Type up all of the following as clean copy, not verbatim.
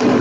Tapi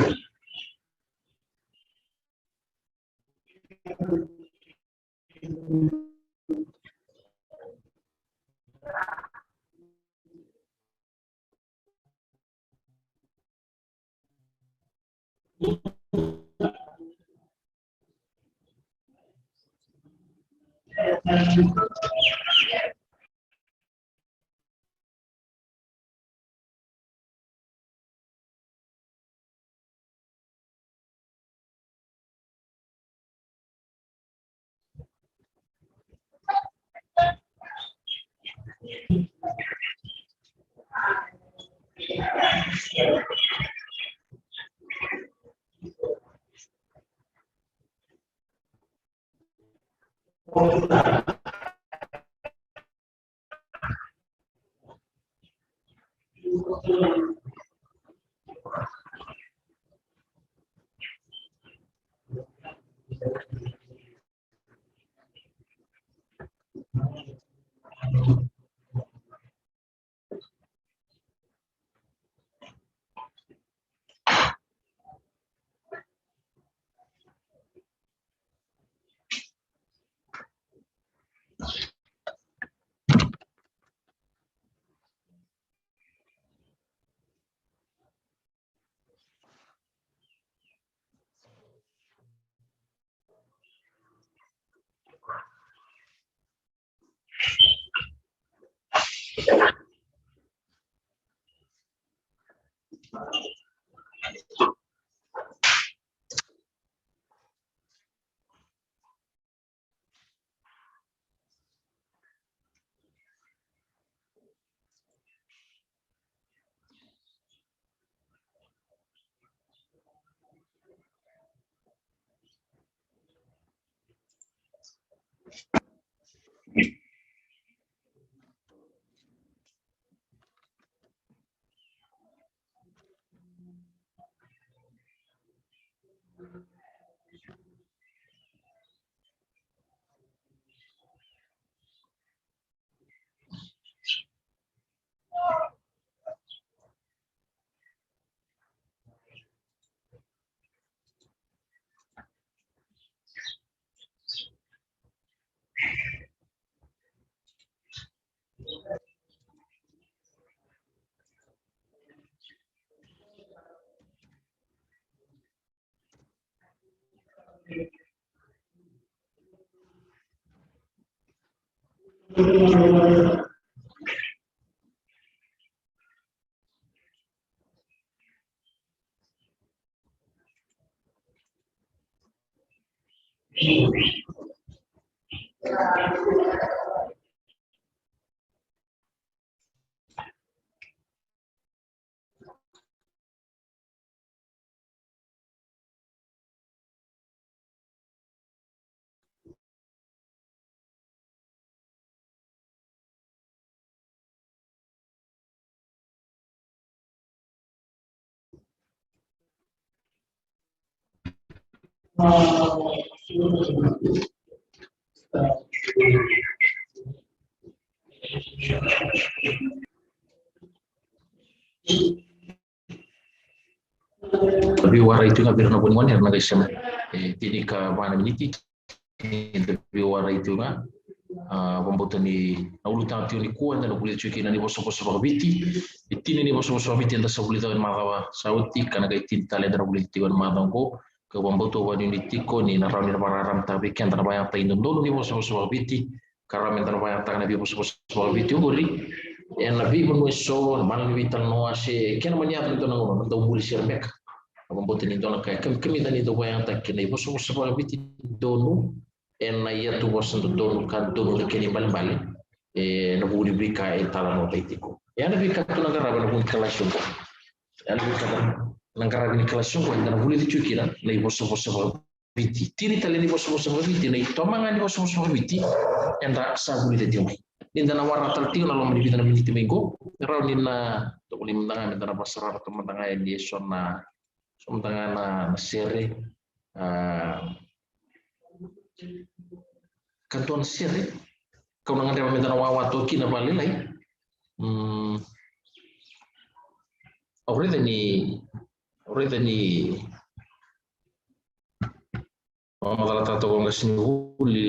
wara itu nggak biar nabung mana naga isem. Tini ke mana miniti. Tapi wara itu nggak pembuatan di naulu tahu ni kuan dan kulit cuci nani bos-bos babiti. Itini ni bos-bos babiti yang tak boleh tahu makawa sauti karena gaya tinta leder boleh tiwan madangko ke pembuatan wani ni tiko ni narau ni nararam tapi kian terbayang tak indon dulu ni bos-bos babiti karena mentar bayang tak nabi bos-bos babiti uguri. Yang nabi menuiso mana nabi tanwa se kian menyiap itu nangu nanti boleh sirbek. Pembuatan itu nak kayak kami tadi itu bayang tak kini bos-bos babiti donu en ya tu bos untuk donu kan donu kini balik-balik nabu diberikan entalan otaiku ya nabi katu negara nabu kelas sungguh ya nabi kata negara ini kelas sungguh dan nabu dicuci lah lagi bos-bos babiti tiri tali ni bos-bos babiti na itu mangan di bos-bos babiti yang tak sah boleh dijumpai di dalam warna tertiu lalu menjadi dalam minit minggu raw nina to boleh mentangan antara pasar atau mentangan yang di zona mentangan na seri kantuan seri kau nangan dia minta wawa toki na bali lai awalnya ni Ore ni mamadala tato ko ngasini huli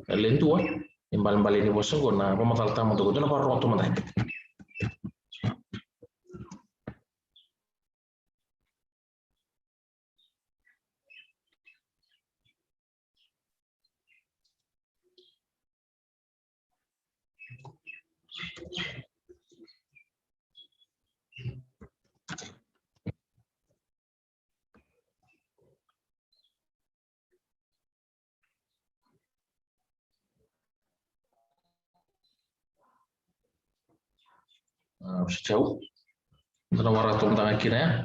lentua imbal-bal ini bosan ko na mamadala tamo to ko na parang to manday. Sejauh itu nomor atom tengah kira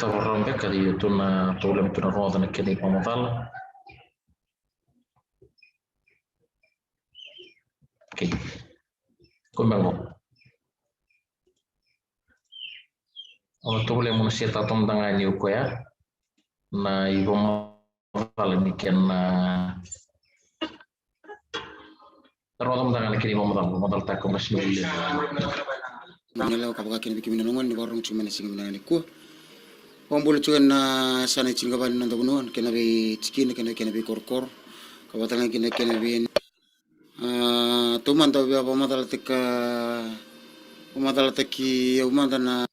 rombek kali itu na problem tu na roda na kini pamadala. Oke, kumbang mo. Ono tu boleh manusia tatom tangan yuko ya. Na ibu pamadala ni kena roda tangan kini pamadala tak kong kasih boleh. Ngelaw kapag kini bikin minanungan di warung cuma nasi minangan ku. Ombol cuan na sana cing kapan nanda bunuan kena bi cikin kena bi kor kabatanga kena bi tuman tau bi apa matal teki umanta na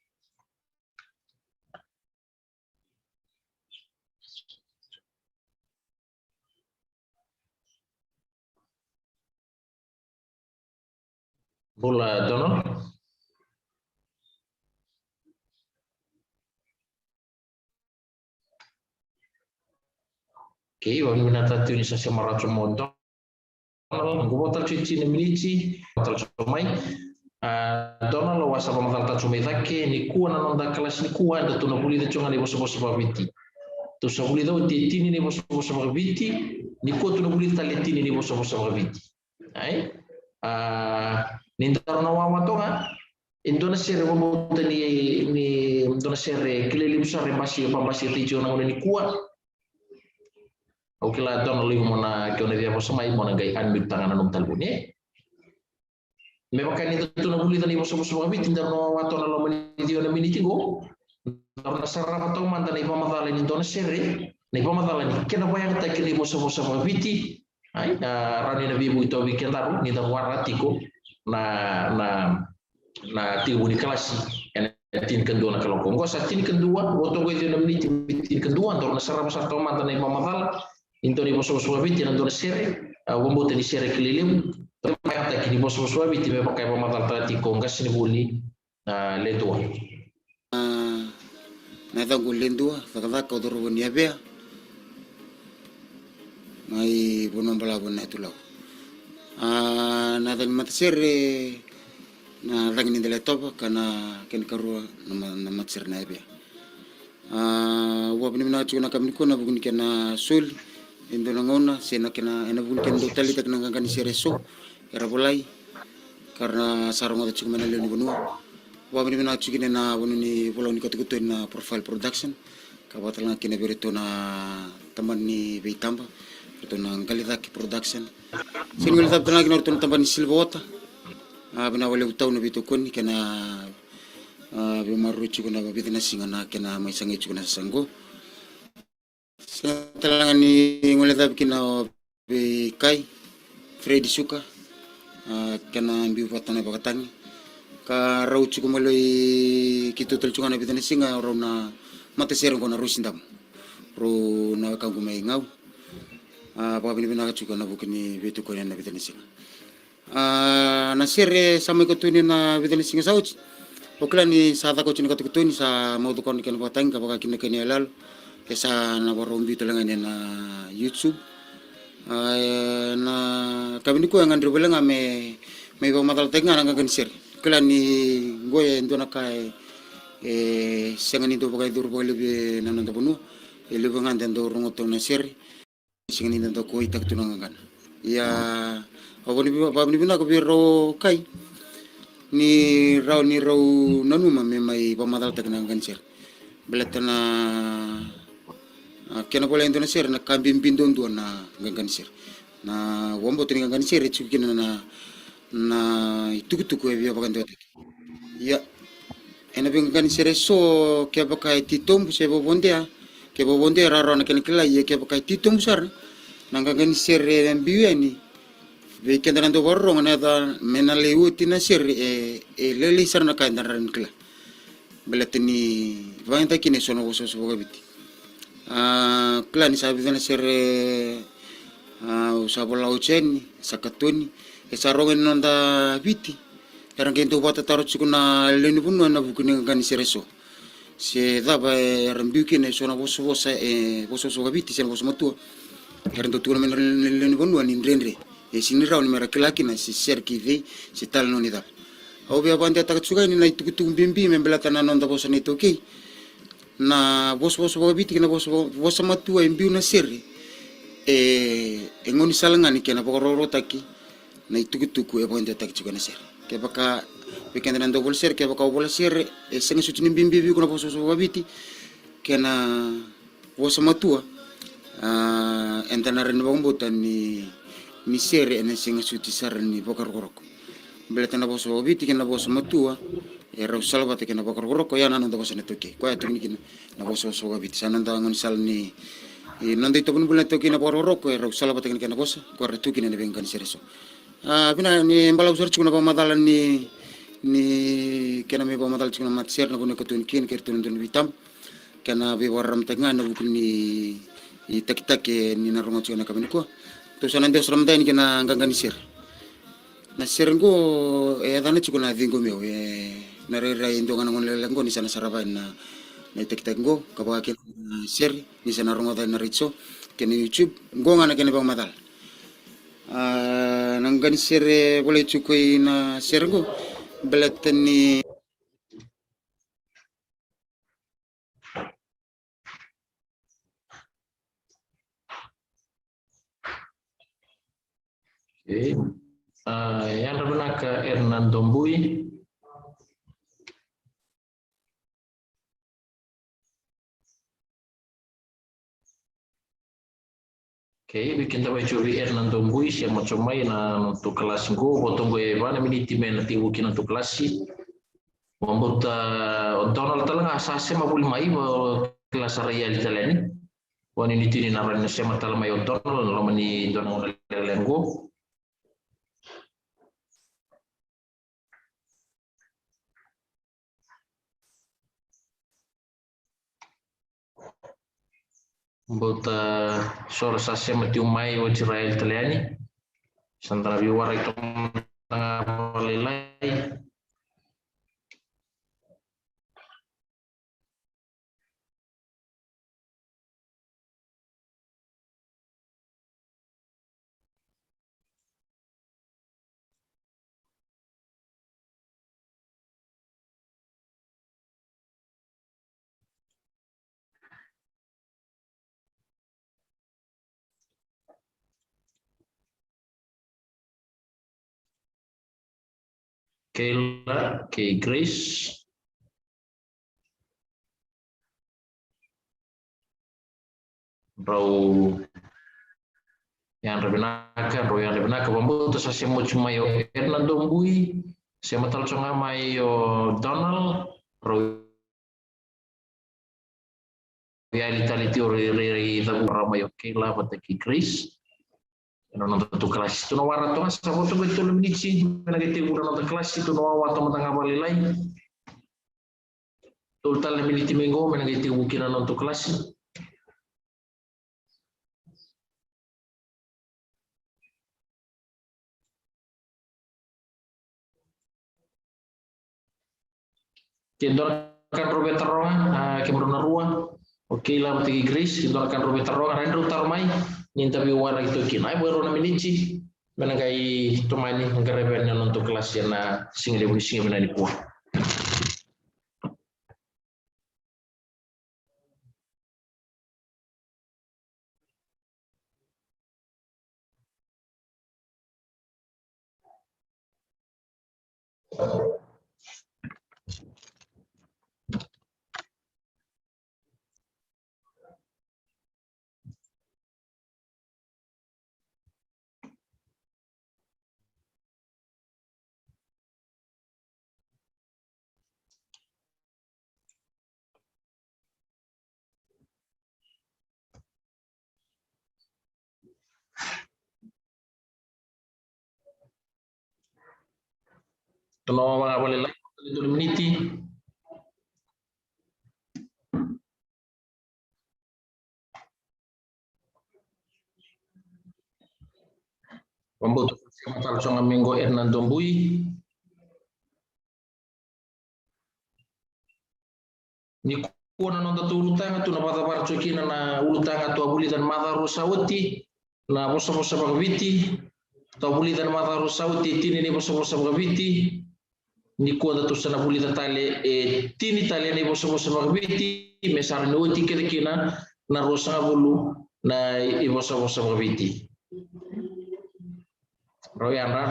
Bola Donald. Oke, wami minata tu ni sasa maracho modo. Gua tal cici ni milici, tal comai. Donald wasa pamatal ta comai take ni kuwa na nonda kelas ni kuwa da tuna buli da chonga ni boso babiti. Tu sa buli da tini ni boso babiti, ni kuwa tuna buli ta letini ni boso babiti. Ai? Nintaro na wawa tonga. Indonesia re bobo ni Indonesia re kilele usare basi pambasi tijo na ni kuwa. Okila don li mona kone dia boso mai mona gai anbit tangan anum talbuni. Me pakai ni tu na buli tani boso babit tinda no wato na lo mani dio na mini tigo. Na sarra pato manta ni pamadala ni Indonesia re. Ni pamadala ni kena bayang ta kini boso babiti. Ai rani na bibu ito bikin taru ni dan waratiko na tigo ni kelas tin kedua na kalau kongo sa tin kedua woto go tin mini tin kedua tor na sarra pasar to manta ni pamadala into ni boso babiti na don sere wombo ni sere kelilim tapi kini boso babiti me pakai pamadala tati kongas ni buli letua na tangu lendua takaka odoro ni abea mai bono bala bona itulau na dan matsere na rangin dele top kana ken karua na matsere na abea wa bini na chuna kamni ko na bugun kena sul indo na ngona sena kena ena bugun ken do tali tak nang kan sere so era bolai karena sarong ada cuma naleni bonua wa bini na chukine na bonuni bolau ni kotukuto na profile production kabatala kena berito na teman ni beitamba itu nang kalitaki production sinul tab tanagi norton tamban silbota abna wale utau na bitu kon kena be maruchu kuna babita na singana kena mai sangi chuna sango talangani ngole tab kina be kai Freddy Suka kena ambil patana bakatangi ka rauchu kumaloi kitu telchunga na bitana singa rona mate serong kona rusindam ro na kangu mai ngau apa bini bina juga na bukini betu ko na bitani singa na sere sama ko tuni na bitani singa sauch okla ni sa ta ko tuni ko tuni sa mau to kon ken batang ka baka kin ken elal kesa na borom bitu lengan na YouTube Na kami ni ko yang andro belang ame may pamatal tenga nang kansir kala ni goye ndo nakai sengani do bagai dur boleh be nanon to bunu ele bangan dan do rongoto na ser sengani dan to ko itak tunangan ya aboni bina ko biro kai ni rau nanuma me mai pamatal tenga nang kansir belatana kena boleh ndo na ser na kambim bindon do na kansir na wombo tini kansir chukina na tuku ya bagan do ya ena bingan sere so ke bakai titom se bobondia ke bobondia raro na ken kila ye ke bakai titom sar nanga gan sere biweni be kendan do borro na da menale uti na sere leli sar na kan daran kila belatini vanta kine sono so so gabiti kila ni sabi na sere usabola ucheni sakatoni esarongen nonda biti Karang kento bata tarot sikuna leni pun na bukuni ngani sereso. Se daba rambiuki ne sona boso bosa boso so gabiti sen boso matua. Karang tu men leni pun ni ndrendre. Sini raw ni mera kilaki na si serki ve si tal no ni dal. Au be abante tak tsuga ni na itukutu bimbi membelata na nonda boso ni toki. Na boso gabiti na boso matua imbiu na serri. Ngoni salangani kena pokororo taki na itukutu abante tak tsuga na serri. Ke baka weekend nan double share ke baka double share sengi suti ni bimbi kuna boso so babiti kena boso matua entana ren bangbutan ni share ene sengi suti sar ni bokar koroko beletana boso babiti kena boso matua raw salbate kena bokar koroko ya nan boso netoke ko ya tuni kena na boso so babiti sanan ngon sal ni nando itu pun bulan toki na bokar koroko raw salbate kena boso ko retu kena bengan sereso bina ni mbala usar chukuna pamadalan ni kena me pamadal chukuna matser na kuna katun kin kertun dun vitam kena be waram tengah na bukun ni tak ni na rongo chukuna kami ko to sanan des ramda ni kena gangan sir na sir ngo dana chukuna vingo meu na re ra indo ngana ngon lelengo ni sana saraba na tak ngo kabaka ken sir ni sana rongo na ritso kena youtube ngo ngana kena pamadal nanggan sere boleh cukui na sergo belatani yang benar ke Hernando Mbui. Oke, bikin tahu curi Hernando Mbui siang macam main untuk kelas go, potong gue mana miniti main nanti bukin untuk kelas sih. Membuat Donald telah asasnya mabul mai kelas raya di Italiani. Wan ini tini naran nasi matal mai Donald lama ni Donald lengo. Membuat soal asasnya mati umai wajib raya Italiani. Santara biwara itu tengah melelai. Kayla, Grace, Raw yang rebenaka pembuat saya mau cuma yo Hernando Mbui, saya matal cuma mayo Donald, Raw ya Itali teori da mayo Kayla pataki Grace. Non tu kelas itu no warna tu masa foto betul lebih sih lagi tiga bulan nonton kelas itu no awal teman tengah balik lain total lebih di minggu lagi tiga mungkin nonton kelas kendor kan Roberto Ronga kemudian ruang oke lah bagi Grace kendor kan Roberto Ronga Rendro Tarmai nintabi wara itu kina baru na minici menangkai tumani ngaraben untuk kelas na single single menani kuah. Kalau mga boleh lagi itu meniti. Pembuat matal songa minggu Hernan Dombui. Ni kuona nonda tu ulutanga tu na bata parchokina na ulutanga tu abuli dan mata rosawati na bosa-bosa bagaviti tu abuli dan mata rosawati tini ni bosa-bosa bagaviti. Ni kuona tu sana buli tale tini tale ni bosa-bosa bagaviti mesar ni uti kina na rosa bulu na bosa-bosa bagaviti. Royanra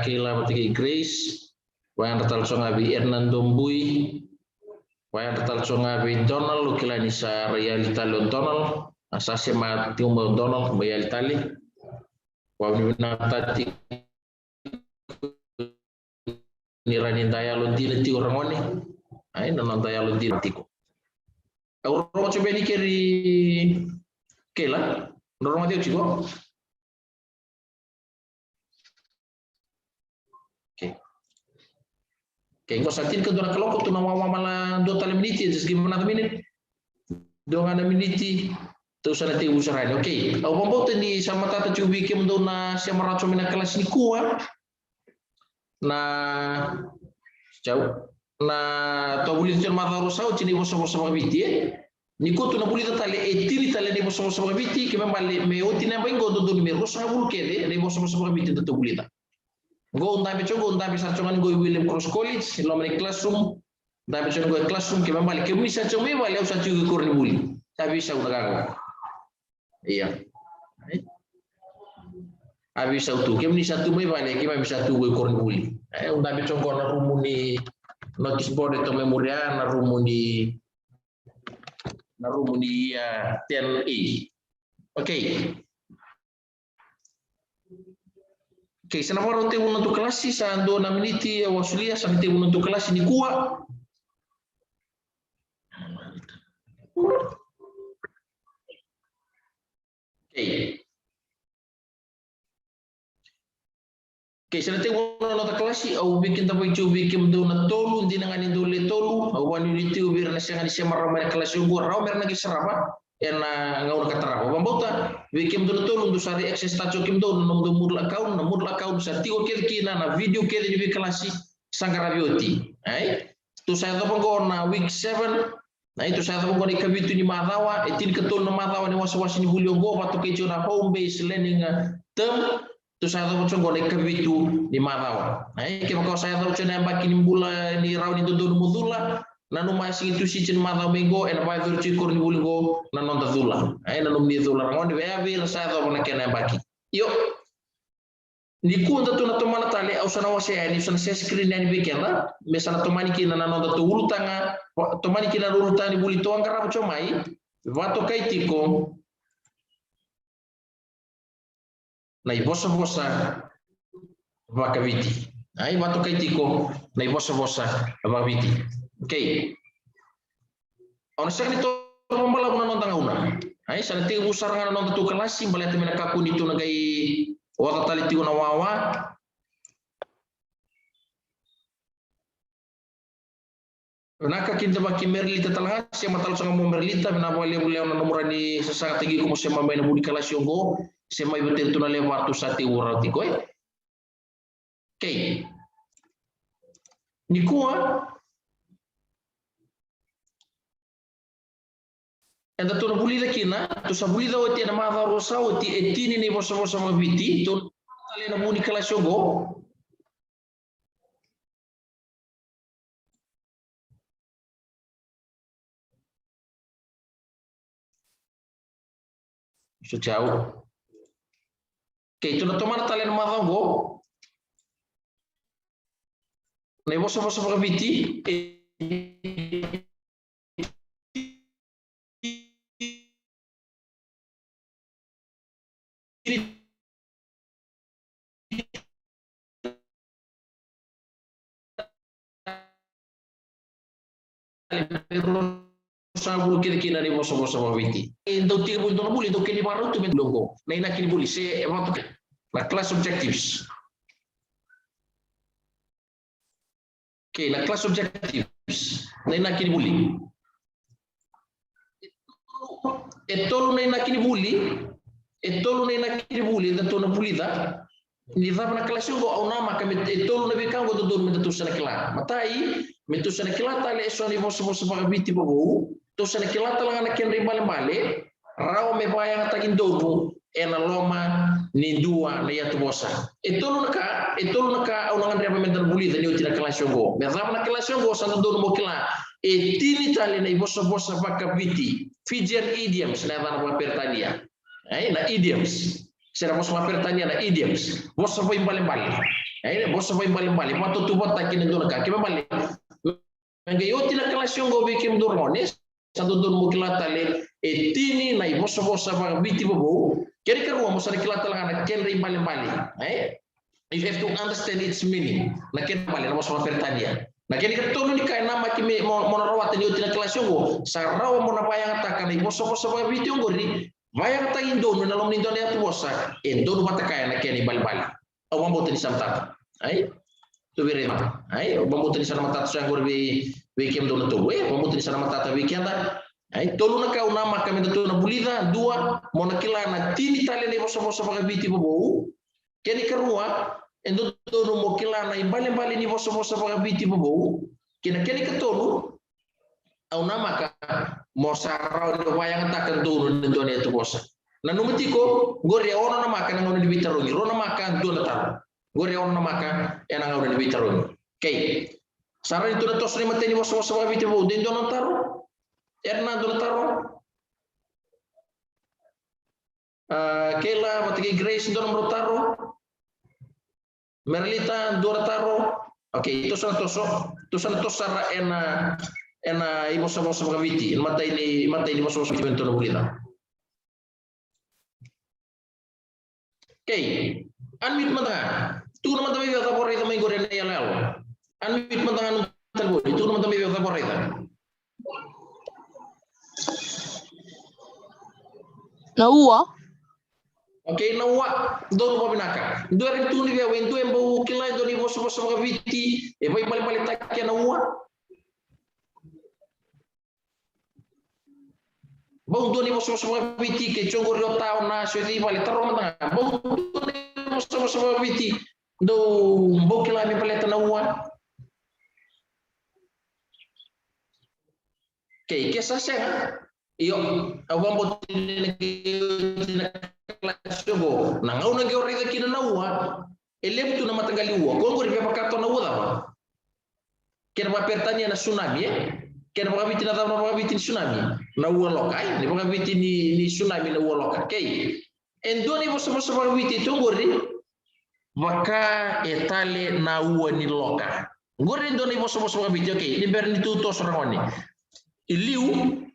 kila matiki Grace, wayan tal songa bi Hernan Dombui, wayan tal songa bi Donald kila ni sa realita Donald, asasi ma tiumbo Donald realita li, wayan natati ni ranin daya lontina ti orang oni, ay nanon daya lontina tiko. Auro coba ni kiri kela, norong dia ciko. Kaya ko satin ka doon nakaloko to nawawamala do tali miniti just gimana minute do nga na miniti to sa natin usaran. Okay, au pambote ni sama tata chubi kim do na siya maracho mina kelas ni kuwa na jauh na to buli tir mata rosau chini boso-boso mabiti ni ko to na buli tali etiri tali ni boso-boso mabiti ke mambali me otina bango do ni rosa bul kede ni boso-boso mabiti to buli ta. Go undabi chongo undabi sarchongan go William Cross College lomani classroom dabi chongo classroom ke mambali ke misa chome wale usa chugo korni buli tabi sa udaga iya abi sa utu ke misa tu me wale ke misa tu go korni buli undabi chongo na rumuni notice board to memoria na rumuni ya 10E. Okay. Okay, sana moro te uno tu klasi sa ando na miniti wasulia sa te uno tu klasi ni kuwa. Okay. Okay, sana te uno tu klasi au bikin tapo ichu bikin do na tolu ndi na ngani dole tolu au wani niti ubir na siya ngani siya marama klasi ungu rao merna ki sarapa ena ngaur katara bambota bikin do na tolu ndu sari access tacho kim do no do murla kaun sa tigo kina na video kede di klasi sangara bioti ai tu saya to panggo na week 7 na itu saya to panggo ni kabitu ni matawa etin ketol na matawa ni waswasi ni buliongo patu kecho na home base learning term tu saya to panggo ni kabitu ni matawa ai ke mako saya to chena bakini bula ni raw ni do mudula nanu masing itu si cin mata minggu en advisor cikur ni bulgo nanon tazula ai nanu ni zula rangon be abil saya to panggo kena baki yo ni kunta tu na tomana tali au sana wase ni sana se screen ni bekenda me sana tomani kina na nonda tu urutanga tomani kina urutani buli to angara chomai vato kaitiko na ibosa vakaviti ai vato kaitiko na ibosa vakaviti okay ona sekali to mambala una nonda ngauna ai sana te usaranga nonda tu kelas balate mena kakuni tu nagai wata tali tigo na wawa naka kinta baki merlita talanga siya matal sa mo merlita na wale wale na nomora ni sa tigi ko siya mamay na budi kalasyon go siya may betel to na lewato sa ti urati ko okay ni kuha enda tuna bulida kina tu sa bulida oti na madha rosa oti etini ni bosa mabiti tu tale na buni kala shogo so ciao tu na tomar tale na madha go na bosa mabiti sabul kira-kira ni bosa mabiti do tir bul do buli do kini baru tu men logo na ina kini buli se na class objectives na class objectives na ina kini buli etolu na ina kini buli da to na bulida ni dava na class go au nama ka etolu na bikango do me tu sana kila matai me tu sana kila tale so ni bosa mabiti bobo to sana kila tala na ken rimbale rao me bayang takin dobu ena loma ni dua na ya bosa etolu naka au nangan reba mental bulida ni utina class go me dava na class go sana do mo kila etini tale na bosa baka biti Fijian idioms na dava pertania na idioms será bosa pertania na idioms bosa foi mbale bosa foi mbale pato tu bota kini do naka ke mbale nga yoti na class go be kim dormones santo don mo kilata le etini na bosa ba biti bobo keri karu mo sa kilata la na ken rimbale you have to understand its meaning na ken bale na bosa pertania na ken ka tolu ni kay nama ki mo rawat ni yoti na class go sa raw mo na bayang ta kan bosa ba biti ngori bayang ta indo na lom ni don ya bosa endo mata kay na ken bale o mo botin samta tu birema mo botin sa mata sa ngor weekend do to mo botin sa mata weekend tolu na ka una maka me to na bulida dua mo na kila na tini tale ne bosa ba biti bobo keni karua endo to mo kila na imbale ni bosa ba biti bobo keni ka tolu au na maka mo sarau do wayang takan do ndo ne to bosa na numitiko gore ono na maka na ngono di bitarungi rona maka do na taro gore ono na maka ena ngono di bitarungi saran itu na tos ni mateni bosa ba biti bobo den do na taro erna do na taro Kela matiki Grace do na taro Merlita do na taro itu sana tosara ena imo sa bosa ba biti mata ini bosa ba biti na bulida unmute mata tu na mata bibi ta porrita mai gore ne yalo unmute mata anu talbo tu na mata bibi ta porrita na uwa na uwa do no binaka do ren tu ni wen tu embo kila do ni bosa ba biti e vai bale takya na uwa bau do ni bosa ba biti ke chongor yo tao na so di bale taro mata bau do ni bosa ba biti do mbo kila mi paleta na uwa kesa sa iyo awang botin na klasyo go nangaw na gyori ka kina na uwa elem tu na matanggali uwa ko ri pa kato na uwa dawa kena ba pertanya na tsunami kena ba biti na dawa na biti tsunami na uwa lokal ni ba biti ni tsunami na uwa lokal endoni bosa ba biti to gori maka etale na uwa ni lokal gori endoni bosa ba biti ni berni tu to sorangoni iliu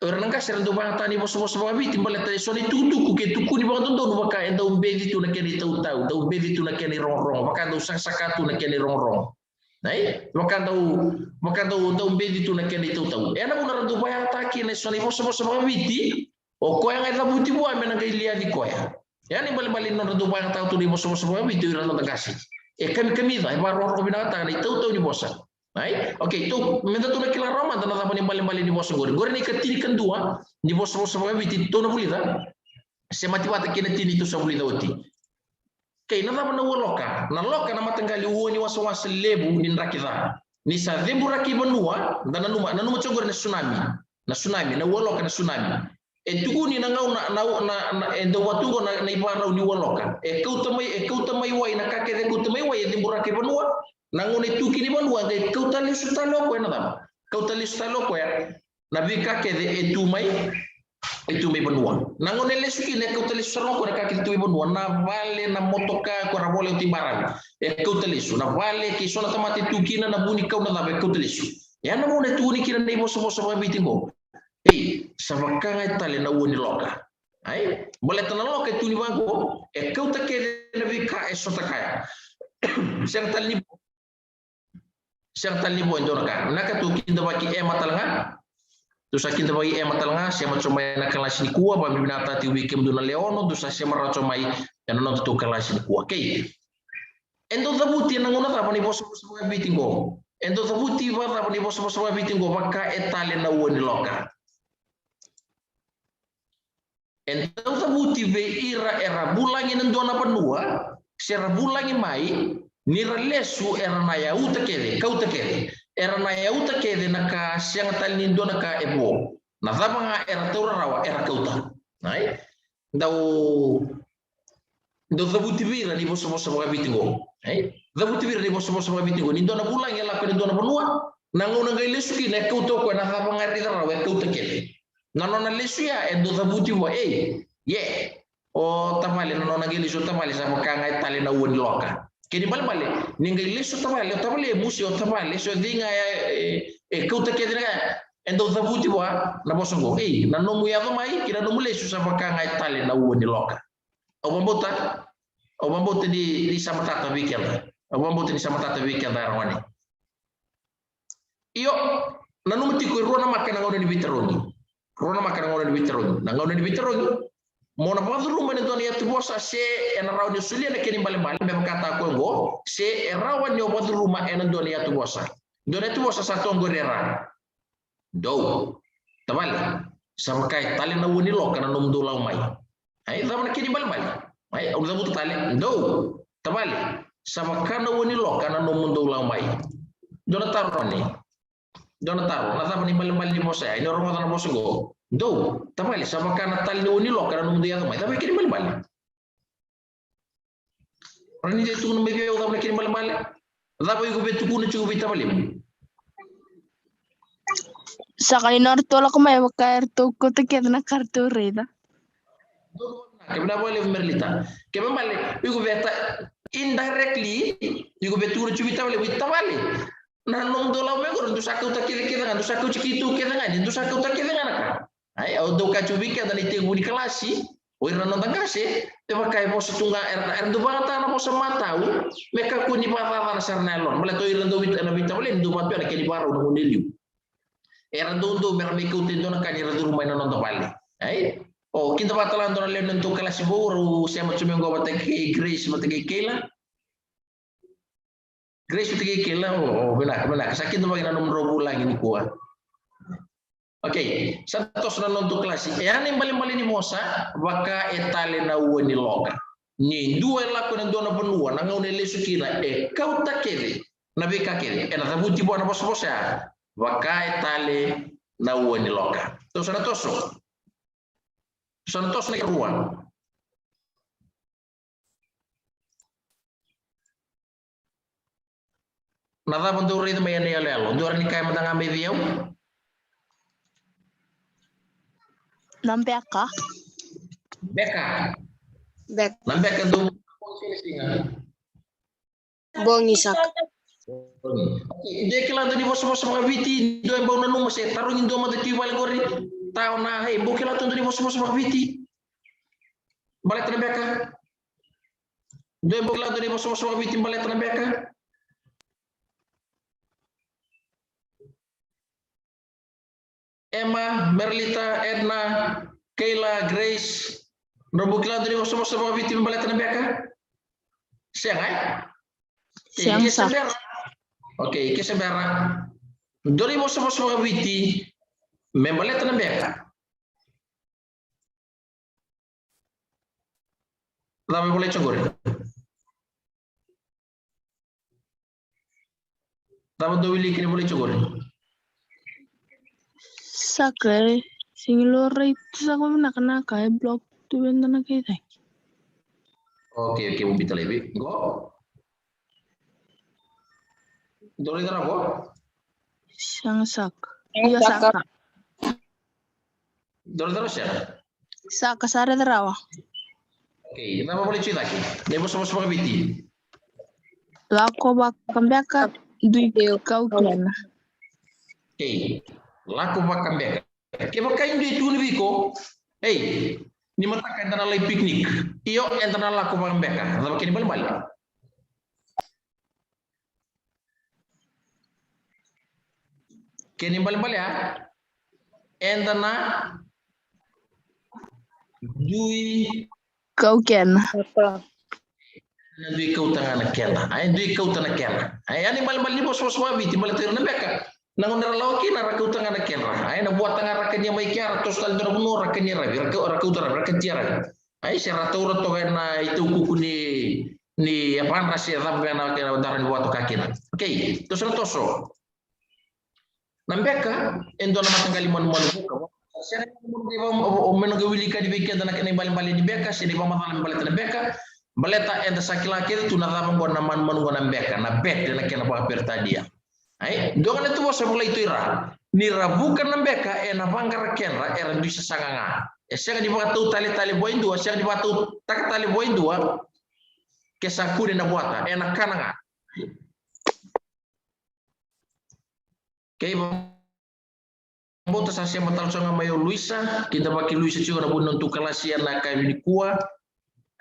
orang ka serang do bang tani boso ba biti baleta so ni tuku ke tuku ni bang do baka enda umbedi tu na keni tau da umbedi tu na keni rong baka do sakatu na keni rong baka do umbedi tu na keni tau ena una do bang taki ne so ni boso ba biti o ko yang eda buti bo amena kai lia di ko ya ni bali no do bang tau tu ni boso ba biti ira no tagasi kami da ba rong binata ni tau ni bosa itu minta tu nak kila Roma dan apa ni balik di bos goreng ni ketiri kedua di bos apa biti tu nak boleh tak semati wata kena tini tu sa boleh dawati nada mana loka nama tenggali uoni wasa lebu ni rakida ni sa debu raki benua dan numa cogor ni tsunami na tsunami na waloka na tsunami e tukuni na ngau na endo watungo na ibara ni waloka e kauta mai wai na kake de kauta mai wai de burake banua na ngone tuki ni banua de kauta le sutalo ko na dama kauta le sutalo ko ya na bi kake de e tu mai banua na ngone le suki ne kauta le sutalo ko na kake tu banua na vale na motoka ko na vole timbarang e kauta le su na vale ki sona tamate tuki na buni kau na dama kauta le su ya na ngone tuni kira nei boso ba bitingo sabakanga tale na woni loka ai boleh tanah loka tu ni bango e kauta ke na vika e sota kaya siang tali bo ndona ka naka tu kinda baki e matalanga tu sa kinda baki e matalanga sia macam na kelas ni kuwa ba binata ti wikem dona leono tu sa sia maracho mai dan non tu kelas ni kuwa kei endo dabuti na ngona ta pani boso ba bitingo endo dabuti ba ta pani boso ba bitingo baka e tale na woni loka. Então tabuti ve era bulangi nandona panua, sera bulangi mai, nira lesu era na yauta kede, kauta kede, era na yauta kede naka siang tali nandona ka ebo, na zabanga era taura rawa era kauta, nai, dau tabuti vira ni boso ba bitingo, nai, tabuti vira ni boso ba bitingo, nindona bulangi la ka nandona panua, nangona ngai lesu ki na kauta ko na zabanga era rawa kauta kede. Nona lesuya endo tabuti wa o tamale nona geliso tamale sa makanga tali na woni loka kini bal ninga lesu tamale musi o tamale so dinga e kauta kedra endo tabuti wa na bosongo na nomu ya mai kina nomu lesu sa makanga tali na woni loka o bambota di samatata weekend o bambota di samatata weekend arwani iyo na nomu tiko rona makana ngone ni bitaroni Rona makana ngona di bitaroni. Na ngona di bitaroni. Mona padru mene doni atu bosa se ena rawni sulia na keni bale bale mem kata ko ngo se erawan yo padru ma ena doni atu bosa. Doni atu bosa sa tongo rera. Do. Tabal. Sama kai tali na woni lo kana nom do law mai. Ai zaman keni bale bale. Ai au zabu tali. Do. Tabal. Sama kana woni lo kana nom do law mai. Dona taroni. Dona tahu, nata pani bal di bosa, ini orang orang bosa go. Do, tamali sama kana tali ni lo kana nung dia tamai, tapi kini bal. Orang ini tu numbe dia udah kini bal. Tapi aku betu kuno cukup kita balik. Sakali nortola ko may makarto ko tiket na karto reda. Kemana boleh merlita? Kemana balik? Aku beta indirectly, aku betu kuno cukup kita balik. Na nung dola me gor ndusa ka uta kile ngan ndusa ka chikitu kile ngan ndusa ka uta kile ngan ka ai au do ka chubi ka dani te guni klasi o ira non tangase te makai poso tunga ndu bata na poso matau me ka kuni bata na sarnelon mala to ira ndo bit na bita wala ndu bata na kini baro no neliu era ndo mer me ka utindo na kanira du rumai non to bali ai o kinta bata lan to na le ndu klasi bo ru sema chumengo bata ke grace bata ke kela Grace itu kira benar sakit tu bagaimana nomor bulan ini kuat. Oke, satu soal untuk kelas. Yang paling ni mosa baka etale na woni loka. Ni dua laku na dona benua na ngau nele sukina kau takele na beka kele na tabuti bona bos ya. Baka etale na woni loka. Tu sana toso. Sana toso na ruan. Nada bentuk itu mayan ya lelo. Dua ni kaya matang ambil dia. Nampe aka? Beka. Bek. Nampe kan tu. Bong isak. Dia kela tu di bos mga biti. Dua yang bau nanu masih tarungin dua mata tiwal gori. Tahu na hey. Bukela tu di bos mga biti. Balik tanah beka. Dua yang bukela tu di bos mga biti balik tanah beka. Emma, Merlita, Edna, Kayla, Grace, Robukila dari semua biti membalat na beka? Siang ay? Siang sa. Oke, kesebera. Dari semua biti membalat na beka? Lama boleh cogori. Lama dua wili kini boleh cogori. Saka singilore itu saka naka blok tu benda kita. Oke, bumbita lebih. Go. Dole dara go. Sang saka. Iya saka. Dole dara siya. Saka sare darawa. Oke, nama boleh cerita lagi. Dia bos biti. Lako bak kambeka dui kau kiana. Oke, laku bakam beka. Ke bakain di tu ni ko. Hey, ni mata kan tanah lay piknik. Iyo entana laku bakam beka. Apa kini balik. Kini balik ya. Entana dui Kau kiana. Dui kau tengah kena. Ay dui kau tengah kena. Ay ani balik bos biti balik tu beka. Nangon dara lauki na rakau tengah na kenra. Ay na buat tengah rakanya mai kiara tos tal dara buno rakanya rabi rakau tara rakanya. Ay si ratau na itu kuku ni apa rasia tapi na kena dara buat kakina. Oke, tos na toso. Nambeka endo na matanggali mon buka. Saya menunggu wilika di beka dan kena balik di beka sini pamatalan balik na beka. Baleta enda sakila kiri tu na ramon gona man gona beka na bet na kena ba pertadia. Ay, dogan itu bos mulai itu ira. Nira bukan nambeka na bangkar kenra era bisa sanganga. Siang di batu tali boin dua, siang di batu tak tali boin dua. Kesakuri na buata na kananga. Kay bota sa siya matal sa mayo Luisa, kita baki Luisa juga na bunong tu kalasian na kay kuwa.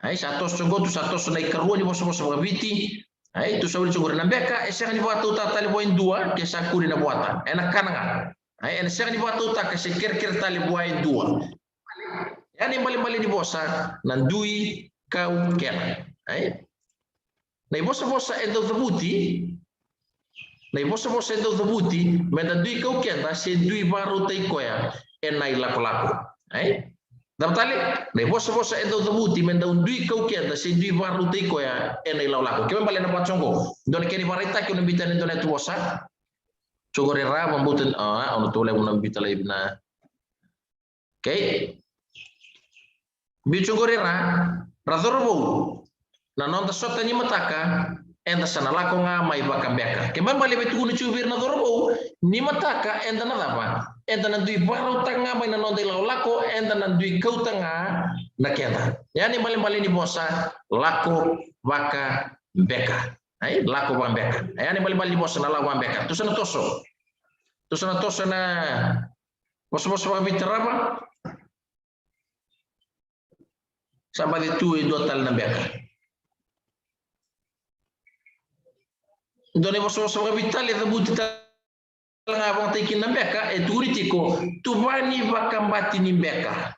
Ay satos sogo tu satos na ikaruan di bos mga biti. Ay tu sauli sugura nambeka siang di batu tali boin dua kesakuri na buata. Enak kananga. Ay siang di batu tak kesekir tali boin dua. Yani bali di bosa nandui kau kena. Ay. Na bosa endo tebuti. Na bosa endo tebuti, mendui kau kena se dui baru tai koya enai lako. Ay. Dapat na bosa endo tebuti mendui kau kena se dui baru tai koya enai lako. Kemang bali na patsongo. Don keni barita ke bitan endo na tu bosa. Sugorera membutin ono tole unang bitalay na. Okay. Bichungorera razorbo na nonta sota ni mataka enda sana lako nga mai bakambeka. Kemang bali betu ni chubir na dorbo ni mataka enda na dapa. Enda na dui baro tanga mai na nonta lako enda na dui kau tanga na kenda. Yani bali ni bosa lako baka beka. Ay lako bambeka. Yani bali ni bosa na lako bambeka. Tu sana toso na bos biteraba. Sampai itu tal na beka. Doni bos vitali da buti nga bang taikin na beka turitiko tubani bakambati ni beka.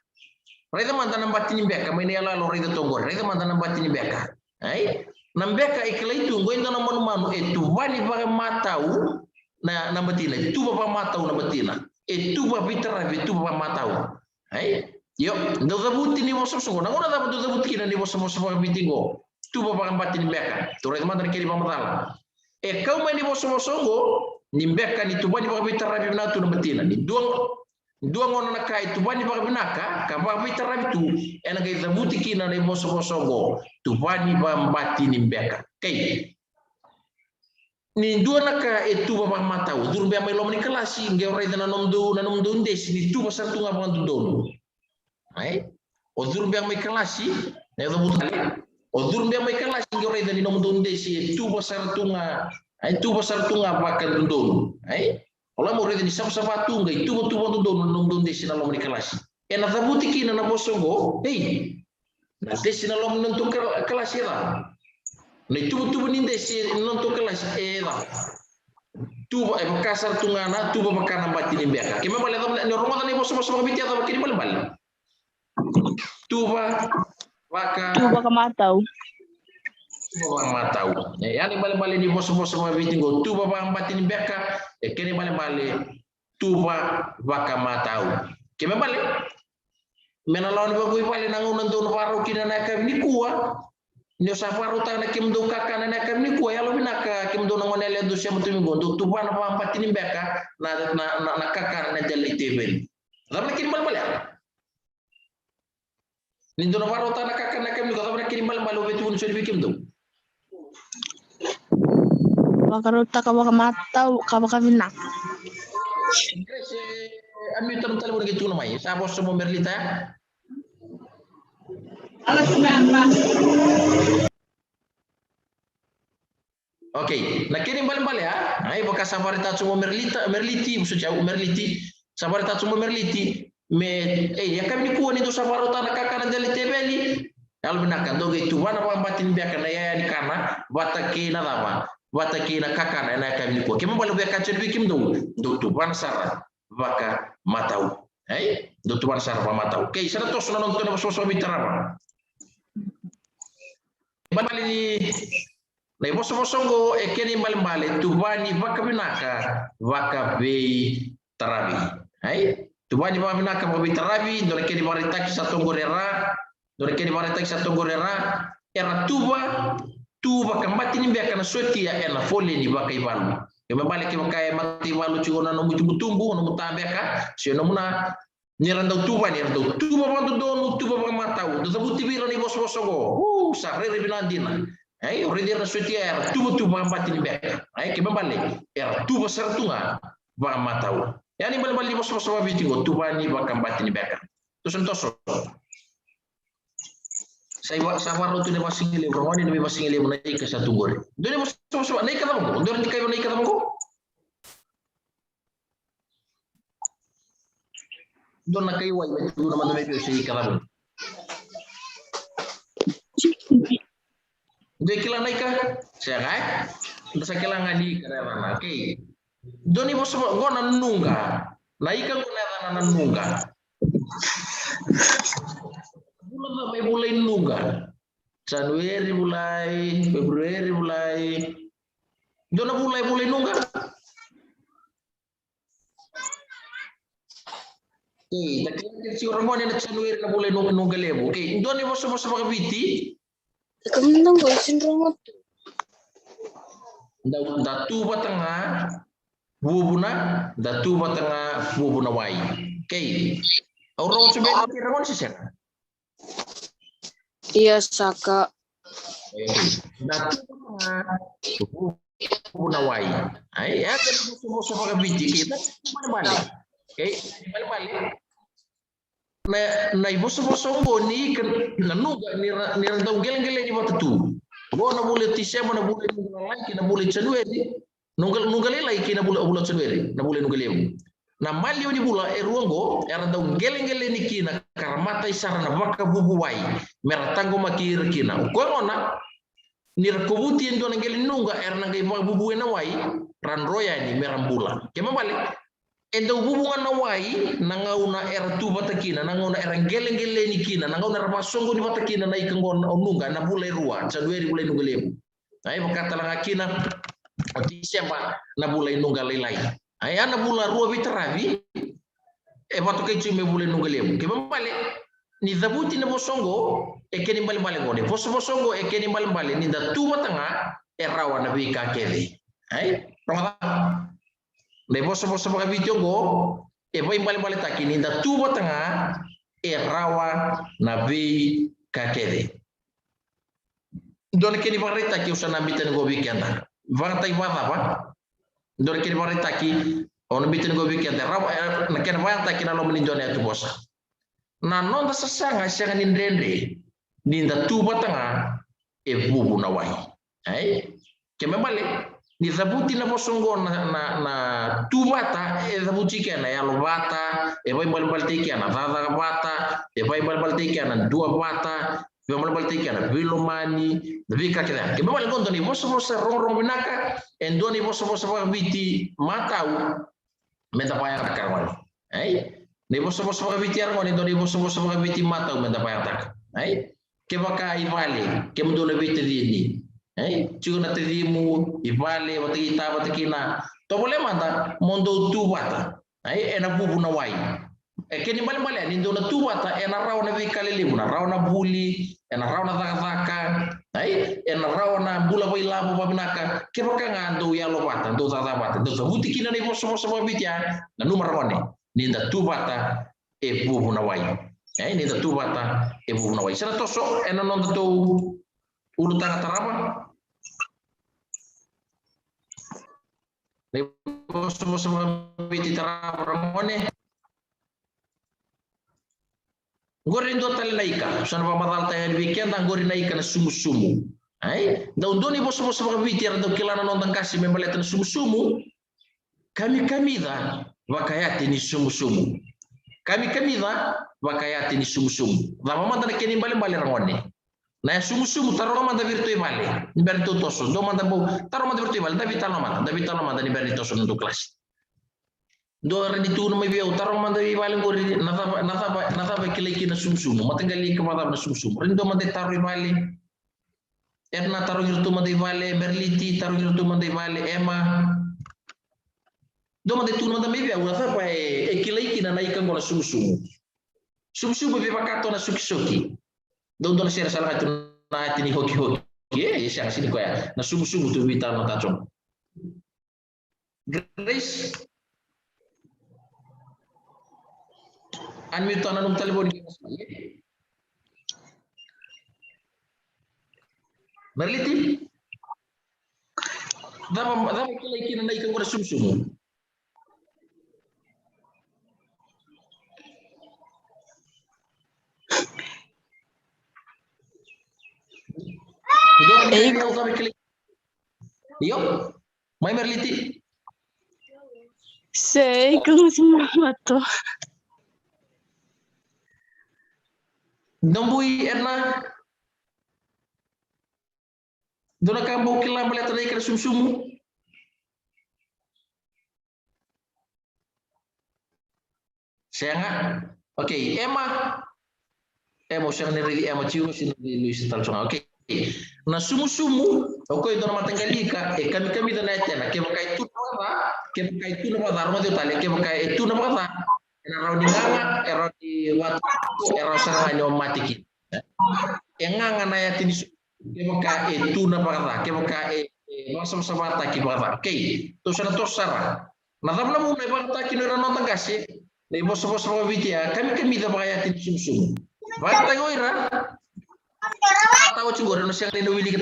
Reda mantan nambati ni beka may niala lo reda tongor. Reda mantan nambati ni beka. Ay nambeka ikla itu ngoy na manu tubani bakamatau na nambatina. Tuba pamatau nambatina. Tuba vitara tuba pamatau. Ay yo, ndo zabuti ni bos songo. Nangona dapat zabuti kina ni bos vitingo. Tuba bakambati ni beka. Turet mantan kiri pamatala. Kau main di bosongo nimbeka ni tubani baka bitarabi na tu nambatina ni duang ona nakai tubani baka binaka ka baka bitarabi tu ena ga zabuti kina ni bosongo tubani bambati nimbeka kai ni dua naka tuba baka matau dur be mai lomni kelasi nge ora na nomdo ndesi ni tuba sartu nga baka dulu ai o dur be mai kelasi ne zabuti Odur dia mai kelas ngore dari nomdon desi tu besar tunga pakan dundon ai ola mo rede ni sama tunga itu tu nomdon desi na lomni kelas ena tabuti kina na bosongo na desi na lom nonton kelas ira na itu ni desi nonton kelas era tu kasar tunga na tu bakana bati ni beka kema bale ni rumah ni boso biti atau kini bale Tuba kamatau. Yani bali di bos sama bitingo tuba bang batin beka kene bali tuba baka matau. Keme bali menalon bagui bali nangun nonton paro kina na ka ni kuwa Ndio safaru ta na kimdo kaka na kam ni ko yalo binaka kimdo na ngonele do siya mutumi gondo tuban pa patini beka na kaka na jali tebel dabna kimbal bala nindo na faru ta na kaka na kam ni ko dabna kimbal malo betu so di kimdo Bakaruta ka baka mataw ka baka binak. Ami tam tal mo gitu na mai sa boss mo merlita Oke, na kini balik ya. Ai baka safari ta semua merliti maksudnya merliti. Safari ta semua merliti. Ya kami kuan itu safari ta na kakana jali tebeli. Al binakan do gitu wana pa batin biaka na ya ni kana bataki na lava. Bataki na kakana na kami kuan. Kemo balik biaka cerbi kim do tu ban sara baka matau. Ai do tu ban sara matau. Oke, sana tos na nonton na sosok bitarama. Bali na boso-bosongo ekeni mbali-mbali tubani vakabinaka vakabe tarabi hai tubani vakabinaka vakabe tarabi dore keni baritaki satongorera era tuba kambati ni biaka na sweti ya ena fole ni baka ibalu kembali kaya mati balu chigona no mutumbu no mutambeka sio muna nirandau tuba bantu donu tuba pamatau do sabuti biro ni boso-bosongo sarere binandina ai order na sutia era tuba mbati ni beka ai ke bambale era tuba sertunga ba matau yani bali bos bitingo tuba ni ba kambati ni beka to sentoso sai sawaro tu ne masingile romani ne masingile na ke satu gore do ne bos naik kata mo do ne kai naik kata mo do na kai wai do na mando me sai kata mo Dua kila naik saya kan, bisa kila ngadi karena oke. Doni bos gona nunga, naik kan gona nunga. Bulan mulai nunga, Januari mulai, Februari mulai, dona mulai nunga. Oke, tapi si orang mana nak Januari nak mulai nunga lebu. Oke, doni bos pakai biti. Kemendang gue sindrom itu. Datu batanga bubuna wai. Oke. Orang coba kira kon sih Iya saka. Datu batanga bubuna wai. Ai ya kan musuh pakai biji kita mana. Oke, balik. Na iboso-boso ngoni kan nanuga ni rantau geleng-geleng di batu. Go na bule tisema na bule lagi na bule Januari. Nunggal lagi na bule Januari, na bule nunggal. Na mali ni bula eruango rantau geleng-geleng ni kina karamata isara na baka bubuwai. Meratango makir kina. Ko ngona ni rekobuti ndo na geleng nunga erna ngai bubuwe na wai ran roya ni merambula. Kema balik endo hubungan na wai nangauna era tu batakina nangauna era geleng-geleng ni kina nangauna era masongo ni batakina na ikangon onunga na bulai ruan Januari bulai nungalemu ai makata lang akina oti siapa na bulai nungalai ai ana bula rua bitaravi batu kecume bulai nungalemu ke bambale ni zabuti na bosongo ekeni bali-bali ngone bosongo ekeni bali-bali ni da tu batanga erawa na bika kele ai romata Le boso pakai video go, vai balik taki ni da tuba tanga rawa nabi kakede. Don kini barita ki usana biten go weekend. Varta iwata apa? Don kini barita ki on biten go weekend rawa na ken varta ki na lo menindone tu bosa. Na non da sasanga sanga ni ndende ni da tuba tanga bubu na wai. Ai kemebale ni zabuti na bosongo na tubata zabuti kana ya lobata vai balbalti kana dada bata vai balbalti kana dua bata vai balbalti kana bilomani vika kana ke bal gondo ni boso rong binaka endoni boso biti matau menta paya karwan ai ni boso biti arwan endoni boso biti matau menta paya tak ai ke baka ivale ke mdole biti ni Cigo na tedimu, ivale, watakita, watakina. To boleh mata, mondo tu bata. Ena bubu na wai. Kini bali-bali, nindo na tu bata, ena raw na vikali limu, na raw na buli, ena raw na zaka-zaka. rawana bula pai lapo pabnaka ke baka ngando ya lo patan do tata patan do buti kina ne boso boso babitya na numero one ninda tubata e bubu na wai ninda tubata e bubu na wai sera toso ena non to ulu tanga tarapa ne boso boso babiti tarapa ramone gorin do tali naika sana pamadal tayo weekend ang gorin naika na sumu-sumu ay daw doni boso-boso babiti ar daw kilana non kasi membaleta na sumu-sumu kami da wakayati ni sumu-sumu kami da wakayati ni sumu-sumu da mamanda na kini bali-bali rangone na sumu-sumu taro mamanda virtue bali ni berito toso do manda bo taro mamanda virtue bali david talo mamanda ni berito toso no kelas do redi tu no biau taro manda wi bali ngori nata kileki na sumsum matangali ke mata na sumsum rindo manda taro bali erna taro girtu manda bali berliti taro girtu manda bali ema do manda tu manda mi biau nata pa e kileki na naika ngona sumsum be pakato na suki do na share sala tu na tini hoki e siang sini ko ya na sumsum tu vital na tachong Grace unmute ananum telepon Berliti dama kila ikina na ikang sumsumu Yo, mai Berliti Sei kung sumato. Nambui erna dona kambo kila maleta na ikra sumsumu Senga okay ema siang ni ema ciu sin Luis talsonga okay na sumu okay dona matangalika kami dona etena ke bakai tu na darma de tale ke bakai tu na mata na raudinganga erodi wat erosanga no matiki enganga na yatin ke baka itu na pakata ke baka masam sabata ki pakata okay to sana to sara na damna mo na pakata ki na non tangasi na ibos bitia kami da baka yatin sumsum pakata goira tahu cungor no siang no wili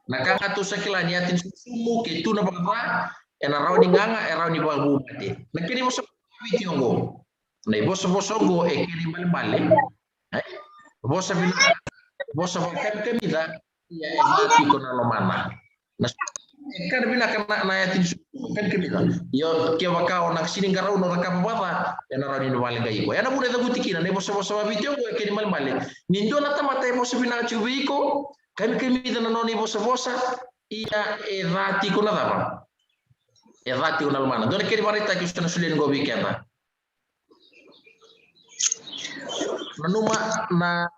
nakanga to sakilani yatin sumsum ke itu na pakata ena raudinganga ni babu mati nakini mo Vitiongo, nei bossa go e kiri bale, bossa kamida ya mati kona lomana. Nah, kan bila kena nayatin kan kamida. Yo ke wakao nak sini garau no rakam baba ena rani no bale gai ko. Ena bude da butikina nei bossa Vitiongo e kiri bale. Nindo na tamata e bossa bina chubiko, kan kamida na noni bossa iya erati kona daba. Errati una lumana. Dove che rimarretta che stanno sulle ngo weekend. Manuma na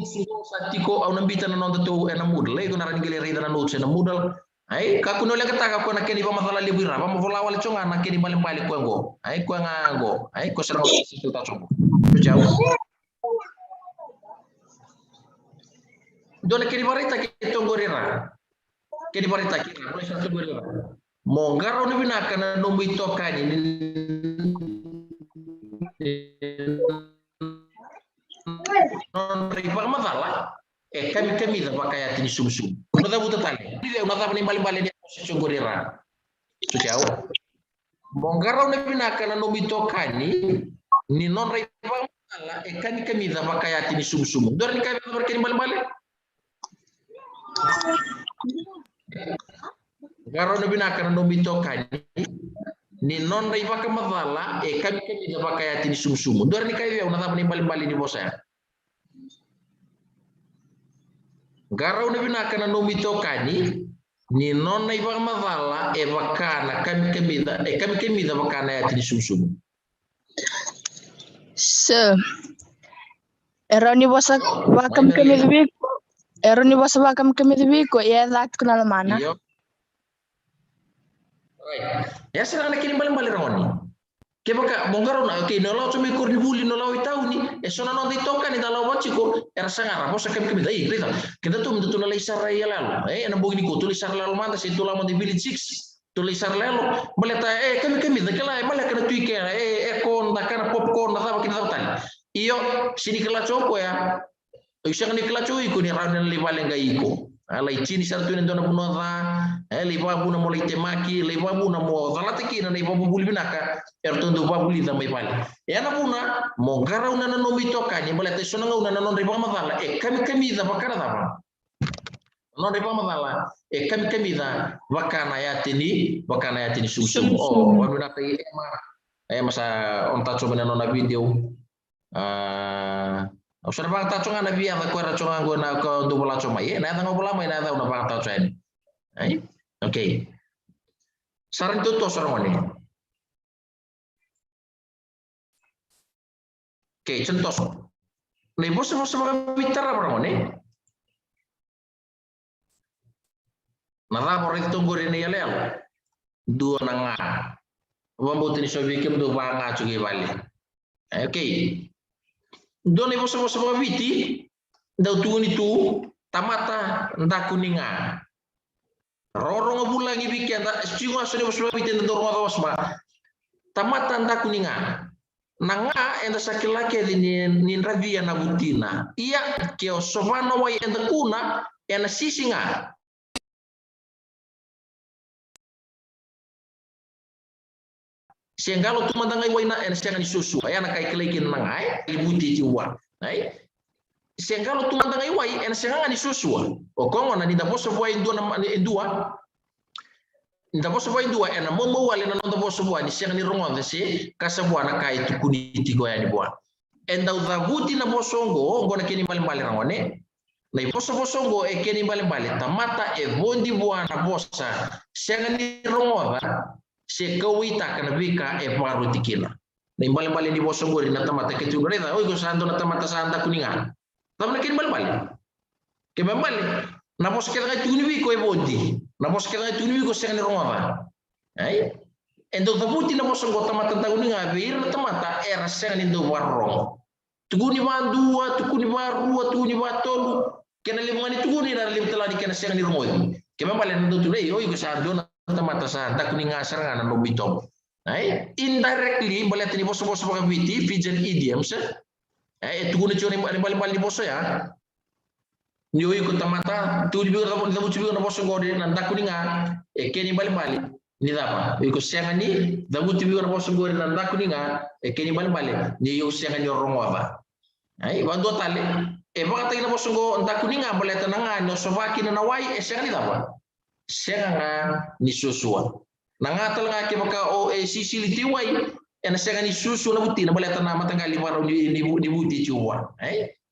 sugo satiko au nambita na nonda to ena mudal. Lego na rangile rida na notse na mudal. Ai ka kuno le kata ko na keni ba masala libira ba mo vola wala chonga na keni bali bali ko ngo. Ai ko ngo. Ai ko sera situ ta chongo. Jauh. Dove che rimarretta che tongorira. Che rimarretta che na boleh satu gorira. Monggaro ni binaka na numbi tokani non ripa masalah kami da bakaya tini sumsum nada buta tali dia nada ni bali dia posisi gorira suciao monggaro ni binaka na numbi tokani ni non ripa masalah kami da bakaya tini sumsum dor ni kami berkini bali Garo na binaka na numito kani ni non rai baka madala kami da baka yati ni sumsumu dor ni kayo na tama ni bali ni bosa Garo na binaka na numito kani ni non rai baka madala baka na kami da baka na yati ni sumsumu So eroni bosa bakam kami ko ya dat kunal mana. Ya serang na kini bali roni. Kebaka mongaro na okay no law to me kor ni buli no law itaw ni sona no dito kan ita law chiko era sangara mo sa kem kem dai grita kita tu mintu na laisar ya lalu na bogi ni ko tu laisar lalu manda si tu law di village 6 tu laisar lalu baleta kem kem da kala mala kana tu ke kon da kana popcorn da kita tali iyo sini kala chopo ya isang ni kala choy ko ni ranan li vale ngai ko alai chini sartu ni dona bunodha libabu na molai temaki libabu na mo zalatiki na libabu buli binaka ertondo babu li damai pali yana buna mo gara una na nomi tokani balete sonanga una na non riba madala kami da bakara da non riba madala kami da bakana yatini sumsum wabuna tai masa onta coba na nona video usar bang ta chonga na bia da kwera chonga go na ko do bola choma ye na ngo bola mai na da una bang ta chen ai okay saran tu to sarmoni okay contoh nei bosa bitara barmoni na ra bor itu gore ne yale dua nanga wambuti ni sobikem do banga chuge bali okay doni bosa viti dau tuni tu tamata nda kuninga rorong bulangi bikin da cuma sudah bosa viti nda dorong wasma tamata nda kuninga nanga enda sakilake ni ravia na butina iya kio sovano wai enda kuna ena sisinga Siangalo tu mandangai waina en siangan susu ayana kai kelekin nangai ibuti jiwa ai siangalo tu mandangai wai en siangan susu o kongo na ninda boso boy indua ninda boso boy indua en mo wale na nda boso boy ni siangan ni rongo se kasabwa na kai tu kuniti goya ni boa en da udaguti na bosongo ngona kini mbali rangone na bosongo e kini mbali tamata e bondi boa na bosa siangan ni rongo se kawita kana bika e paru tikila na imbali di bosongo na tamata ke tu reda oi go sando na tamata sanda kuninga tamna kin bali ke bali na bos ke ga tuni biko e bondi na bos ke ga tuni biko se ngani ronga ai endo tabuti na bosongo tamata ta kuninga bir na tamata era se ngani do warro tuguni bandua tuguni barua tuguni batolu kena limani tuguni na lim telani kena se ngani rongo ke bali ndo tu rei oi go sando tamata sa tak kuninga serangan no bitom ai indirectly boleh tini boso pakai witi pigeon idioms itu guna curi bali boso ya nyoi ko tamata tu dibi ko tamu cibi no boso ngode nan tak kuninga keni bali ni dapa ko sengani damu cibi no boso ngode nan tak kuninga keni bali ni yo sengani rongo apa ai bando tale baka tagina boso ngo ndak kuninga boleh tenanga no sovaki na wai sengani dapa senga ni susua nangatal nga ke baka o sisili tiwai ena senga ni susu na buti na baleta na matangali waro ni buti chuwa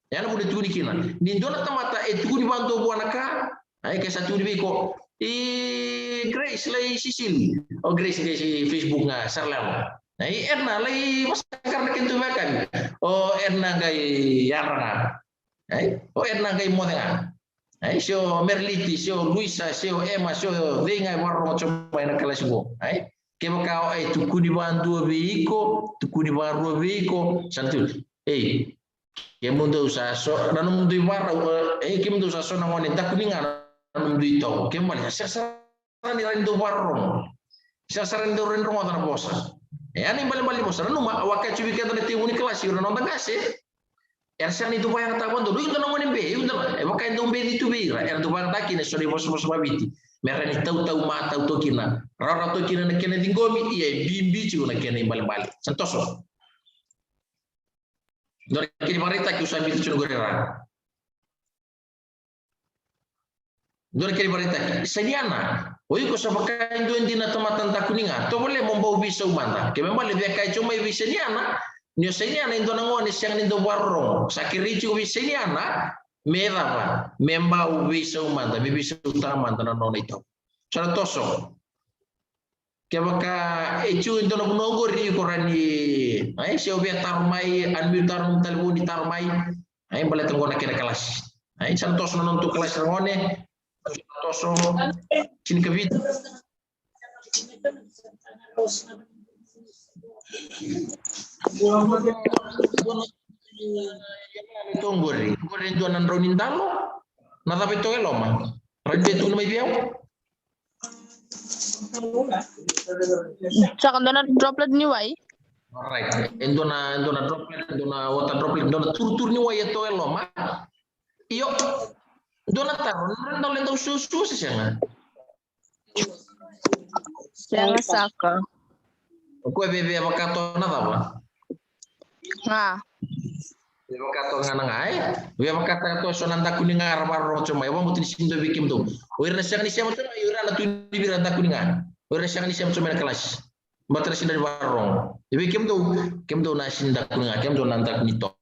yana bude tuni kina ni ndona tamata tuni bantu buanaka ke satu di biko Grace lay sisili o Grace ke Facebook nga sarlam erna lay masakar na kintu bakan o erna gay yarna o erna gay modenga sio Merliti, sio Luisa, sio Emma, sio Venga warro choma na kala singo. Ke baka tukuni bantu veiko, tukuni baru veiko, santu. Ke mundo usa so na mundo warro, ke mundo usa so na ngone takuni ngana mundo ito. Ke mali sasara ni rindo warro. Sasara rindo rindo ngona bosa. Ani bali bosa numa waka chubika na tiuni kelas yo na ndangase. Ersan itu bayang tabon do itu namanya be itu maka itu be itu be er do bayang takine so bos babiti merani tau mata to kina rara to kina na kene dingomi iya bimbi ci na kene bali santoso do kini marita ki usabi ci ngorera do kini marita sediana oi ko sabaka indo ndina tamatan takuninga to boleh membau bisa umanta ke memang lebih kai cuma bisa diana Nyo senyana indo nangone siang indo warro sakirici ubisenyana merah memba ubisa umanta bibisa utama antara nona itu cara toso kebaka ecu indo nongor ri korani sio biar tarmai anbil tarum talbuni tarmai boleh tenggona kena kelas cara toso nonton kelas nangone toso sini ke video Tonggori, goreng donan ronin dalo. Na tapi to eloma. Rende tu na may biyaw. Saka doon na droplet ni Wai. Alright. Endona droplet, endona water droplet, endona tur ni waya to eloma. Iyo. Dona taron rendal lento susu siya. Siya nga saka. Ko bebe abakato na ba? Nga. Bebe abakato nga na nga Bebe abakato to so nanda kuning nga arwaro chuma. Wa mutin sindo bikim to. Oir na siya ni siya mo to ira na tuni biranda kuning nga. Oir na siya ni siya mo chuma na kelas. Matra sinda di warong. Ibi kim to na sinda kuning nga kim to nanda kunito.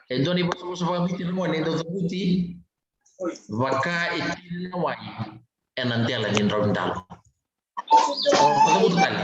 Endoni bos pamitir mo endo tabuti vaka itin nawai enandela nin rondalo. Tabuti tali.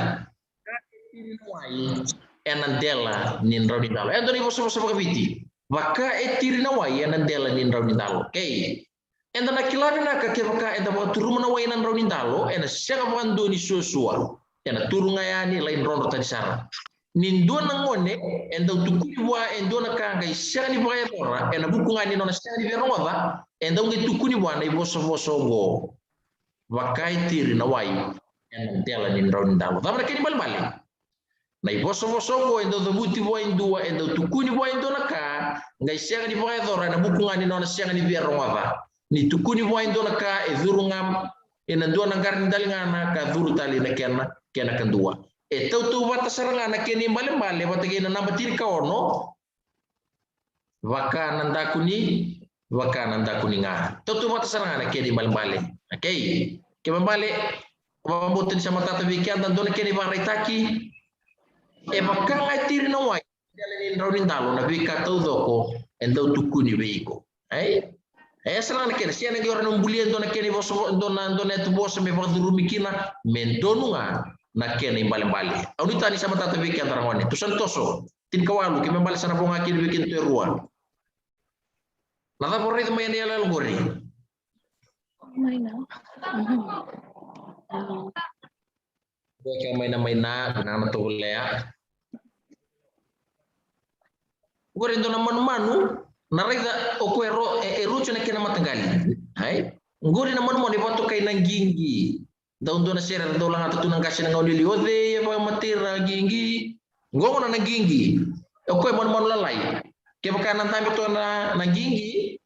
Itin nawai enandela nin rondalo. Endoni bos pamiti vaka itin nawai enandela nin rondalo. Okay. Enda nakilani naka ke vaka enda turu nawai nan rondalo ena siya kapando ni susua. Ena turu ngayani lain rondo tadi sara. Nindo nangone enda tukuniwa endo nakanga ishani baya tora ena bukungani nona stani veronga enda unge tukuni bwana iboso go wakai tiri na wai ena dela nin rondalo dabra keni balbali na iboso go enda dabuti bwa indua enda tukuni bwa endo naka ngai shani baya tora ena bukungani nona stani veronga ni tukuni bwa endo naka ezurungam ena ndo nangar ndalingana ka zuru tali na kena kendua tau tu bata saranga na keni male bata kena namba tiri ka ono waka nanda kuni nga tau tu bata saranga na keni male okay ke male pambutin sama tata wikian dan dona keni baritaki waka ngai tiri na wai dalin raunin dalo na wika tau doko endau tukuni weiko saranga na keni siya nagi orang numbulian dona keni boso dona tu boso me bakduru mikina mendonunga na kena imbali-mbali. Auni tani sama tata wiki antara ngone. Tu santoso. Tin kawalu ki membali sana ponga ki wiki tu ruan. Nada porre itu main yala lugori. Maina. Beka maina na to lea. Gore ndo na manu na rida okwero erucho na kena matangali. Hai. Ngori na manu ni watu kai nangingi. Daun na sera daun lang atau tunang kasih nang olili ode ya pa matira gingi ngomong na gingi ako ay man lalay kaya baka nang tayo to na gingi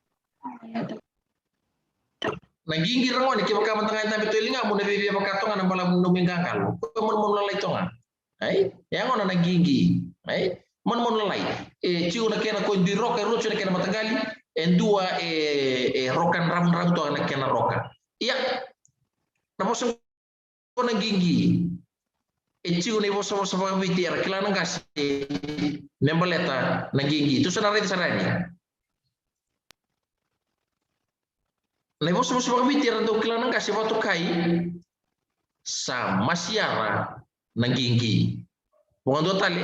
rangon kaya baka mantangay tayo to ilinga mo na bibi baka to nga nang balang numingkakal ako man lalay to nga ay yang na gingi ay man lalay ciu na kaya na ko di roka rucho na kaya na matagali and dua rokan ram to na kaya na roka iya tapos nang gingi ciu ni boso pamitir kilana kasi membaleta nang gingi itu sana rete sarani na boso pamitir ando kilana kasi watu kai sama siara nang gingi pungando tali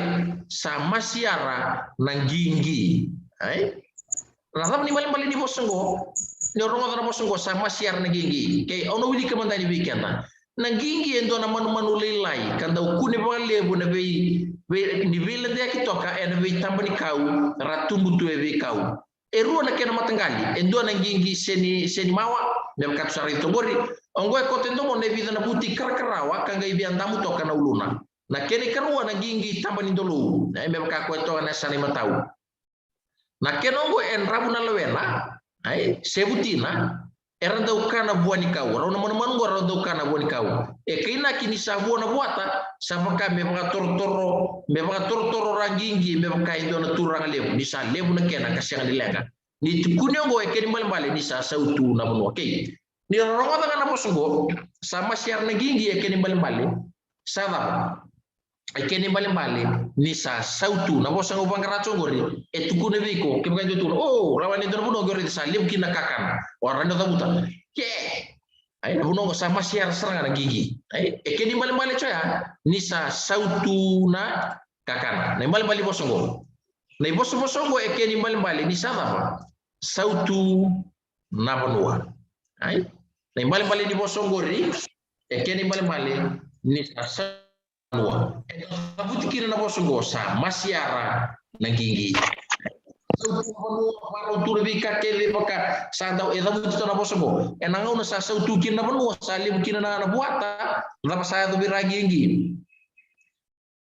sama siara nang gingi ai rasa ni malam ni boso ngo ni orang orang boso ngo sama siara nang gingi kay ono wili kamanda ni weekend nangingi endo na manu lelai kanda ukune bale bu na bei ni vile dia kitoka ena bei tambani kau ratumbu tu bei kau eru na kena matangali endo nangingi seni mawa me kat sari tongori ongo ko tendo mo ne vida na buti karkarawa kanga ibian tamu to kana uluna na kene karua nangingi tambani dulu na me ka ko to na sani matau na kenongo en rabuna lewena ai sebutina erandau kana buani kau rona mana gua erandau kana buani kau kina kini sabuana buata sama kami memang toro rangingi memang kai dona turang lebu di sa lebu na kena kasyang dilega ni tukunya go kini mal ni sa sautu na buno okay ni rongo tanga na posugo sama siar na gingi kini mal sama kini mal ni sa sautu na bosang ubang karacho gori tukune biko kebukan itu oh lawan itu buno gori sa lebu kina kakan orang itu tabuta ke ai na buno sama siar serang na gigi ai kini mal coya ni sa sautu na kakan na mal bosongo na bosongo kini mal ni sa apa sautu na bonua ai Na bali di bosongori keni bali ni asalua sabuti kira na bosongo sa masiara nangingi Baru turbika kele maka sadau edabu tu na bosongo enanga una sa sautu kina banua salim kina na buata na pasaya tu biragi ingi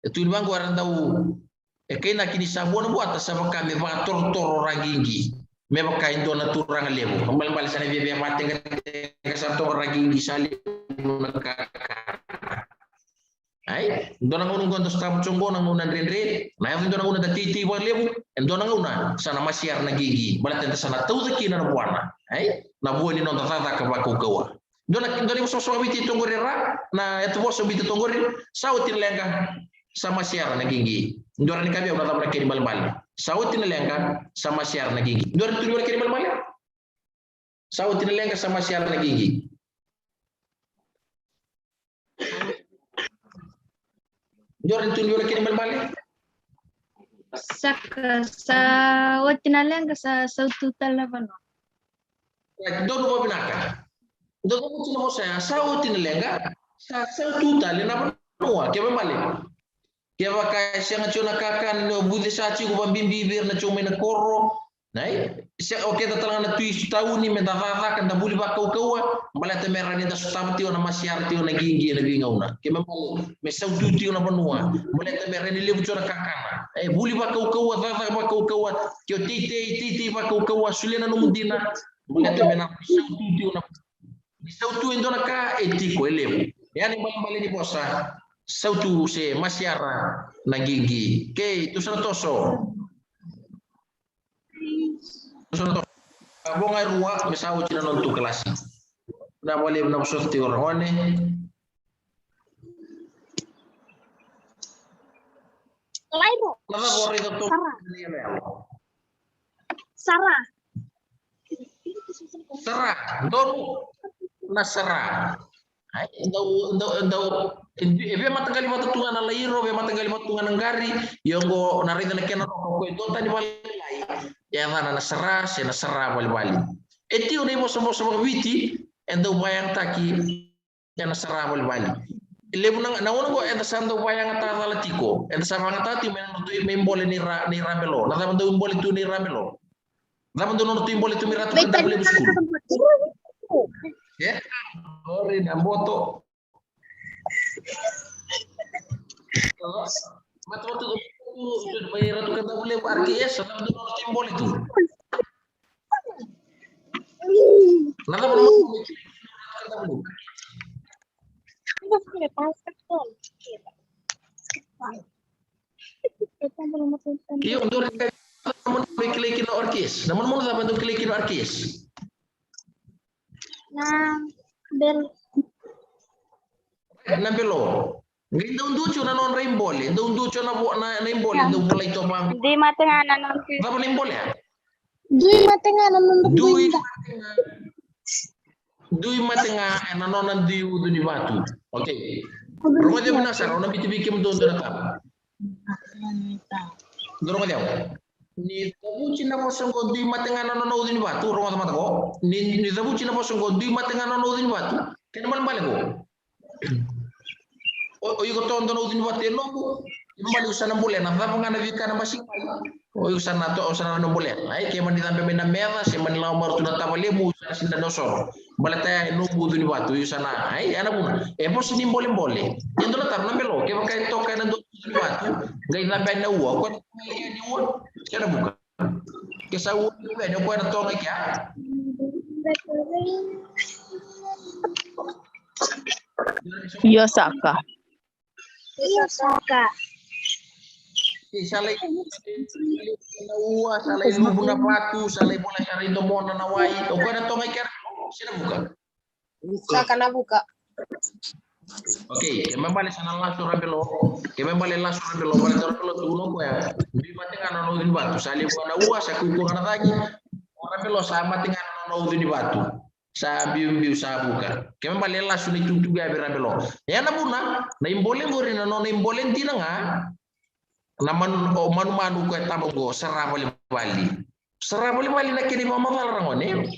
itu bangu arandau kena kini sabon buata sama kami ba tor rangingi me baka indo na turang lebu kembali sana biya mate ke satu rangingi salim ai dona ngunu gonto stam chongo na nguna renre na yav dona nguna titi wa lebu en dona nguna sana masiar na gigi balata sana tau zaki na buana ai na buani no tata ka ba ko kawa dona so biti tongore ra na eto boso biti tongore sautin lenga sama siar na gigi dona ni kabe na tabra keni balbal sautin lenga sama siar na gigi dona tu keni balbal sautin lenga sama siar na gigi Joran tun yura kini balbali. Saka sa watinalanga sa saututal na bano. Dono ba binaka? Dono mo sila mo sa watinalanga sa saututal na bano. Kaya bali. Kaya baka siya nga chuna kakan no budi sa chi ko bambibir na chuma na koro. Nai, siya okay ta talaga na twist tahu ni medavava kan da buli ba kau balata merani da sutamti na masyarti na gingi na bingauna. Kaya bali me saututi na banua. Balata merani lebu chuna kakana. Buli ba kau vava ba kau kyo titi ba kau sulena no mundina. Balata mena saututi na sautu indona ka etiko elebu. Yani bali ni bosa sautu se masyara na gingi. Ke tu sana toso. Bonga ruwa misawo ci non tu kelas na boleh na sorti orang one Lairo. na bori to Sarah don nasara ai ndau ebe matangali matutunga na lairo be matangali matutunga na ngari yongo narida na kena ko to tani balai ya na nasara se nasara bali eti oni mo witi endo bayang taki ya nasara bali lebu na wono go enda sando bayang ta sala tiko enda sama ngata ti men to membole ni ramelo na sama do mbole tu ni ramelo zaman do no tu mbole tu mi ratu kan boleh buskul ya ori na moto matu may ratu kan boleh RKS sama do no tu mbole tu nada mo Iyo untuk namun klikin orkes. Namun mau dapat untuk klikin orkes. Nambelo. Ngi unducho na non raimbole. Unducho na raimbole. Ndu mulai to bang. Di matenganan ng Dapat raimbole ya? Dui matenganan ng Dui matenga na non di udu ni batu. Oke. Rumah dia menasar. Orang bikin don na Dorong dia. Ni tabu cina posong di matenganan na udin batu rumah teman ko. Ni tabu cina posong di matenganan na udin batu. Kena malam ko. O yuko tondo na udin batu no bu. Mbali usana mbule na va ngana vika na masing. O usana to usana na mbule. Ai ke mandi tambe mena mera se mani la mar tu na tabale mu usana sinda no so. Balata no bu udin batu usana. Ai ana bu. E pos ni mbole. Yendo na tarna belo ke bakai to kai na udin batu. Ngai na ben na uwa ko ni uwa. Kena buka. Kisah uwa ni ben ko na to ngai kya. Yosaka. Salai na uwa, salai lubu na patu, salai bola salai domona na wai. O ko na to ngai kya. Sina buka. Saka na buka. Oke, que me vale sana langsung rambelo. Que me vale langsung rambelo. Vale rambelo tu uno ko ya. Di mati ngana no din batu. Sali ko na uwa sa ku ngana tagi. Rambelo sa mati ngana no din batu. Sa biu sa buka. Que me vale langsung itu tu ga rambelo. Ya na buna, na imbole ngori na no na imbole tina nga. Naman o manu ko tamo go serra bali. Serra bali na kini mama rangone.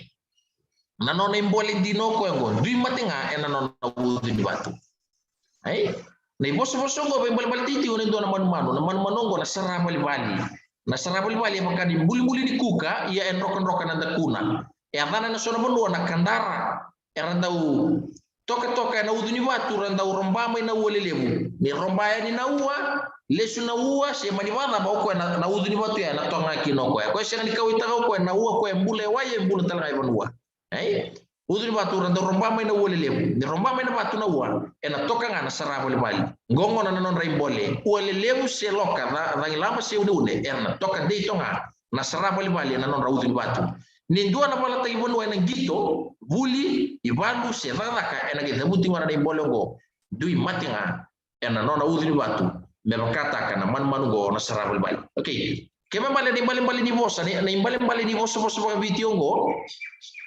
na nona imbole dino ko ngo dui matinga ena nona udu ni batu ai nei boso ngo be bal titi onen do na manu ngo na sara bali makadi buli di kuka ia en rokan anda kuna e avana na sona bonu na kandara erandau toka na udu ni batu randau rombama na wole lebu ni rombaya ni na uwa lesu na uwa se manivana ba ko na udu ni batu ya na tonga kinoko ya ko se ni kawita ko na uwa ko mbule waye mbule talga ibanua ai udu ni batu randau rombama na wole lebu ni rombama na batu na uwa ena toka ngana sara bali ngongo na non raimbole wole lebu se loka rangi lama se une erna toka dei tonga na sara bali na non udu ni batu ni ndua na bala tagi bonu ena gito buli ibandu se raraka ena gita buti ngana dei bolongo dui matinga ena non udu ni batu melokata kana man go na sara bali okay kema bale ni bosa ni bale ni bosa video ngo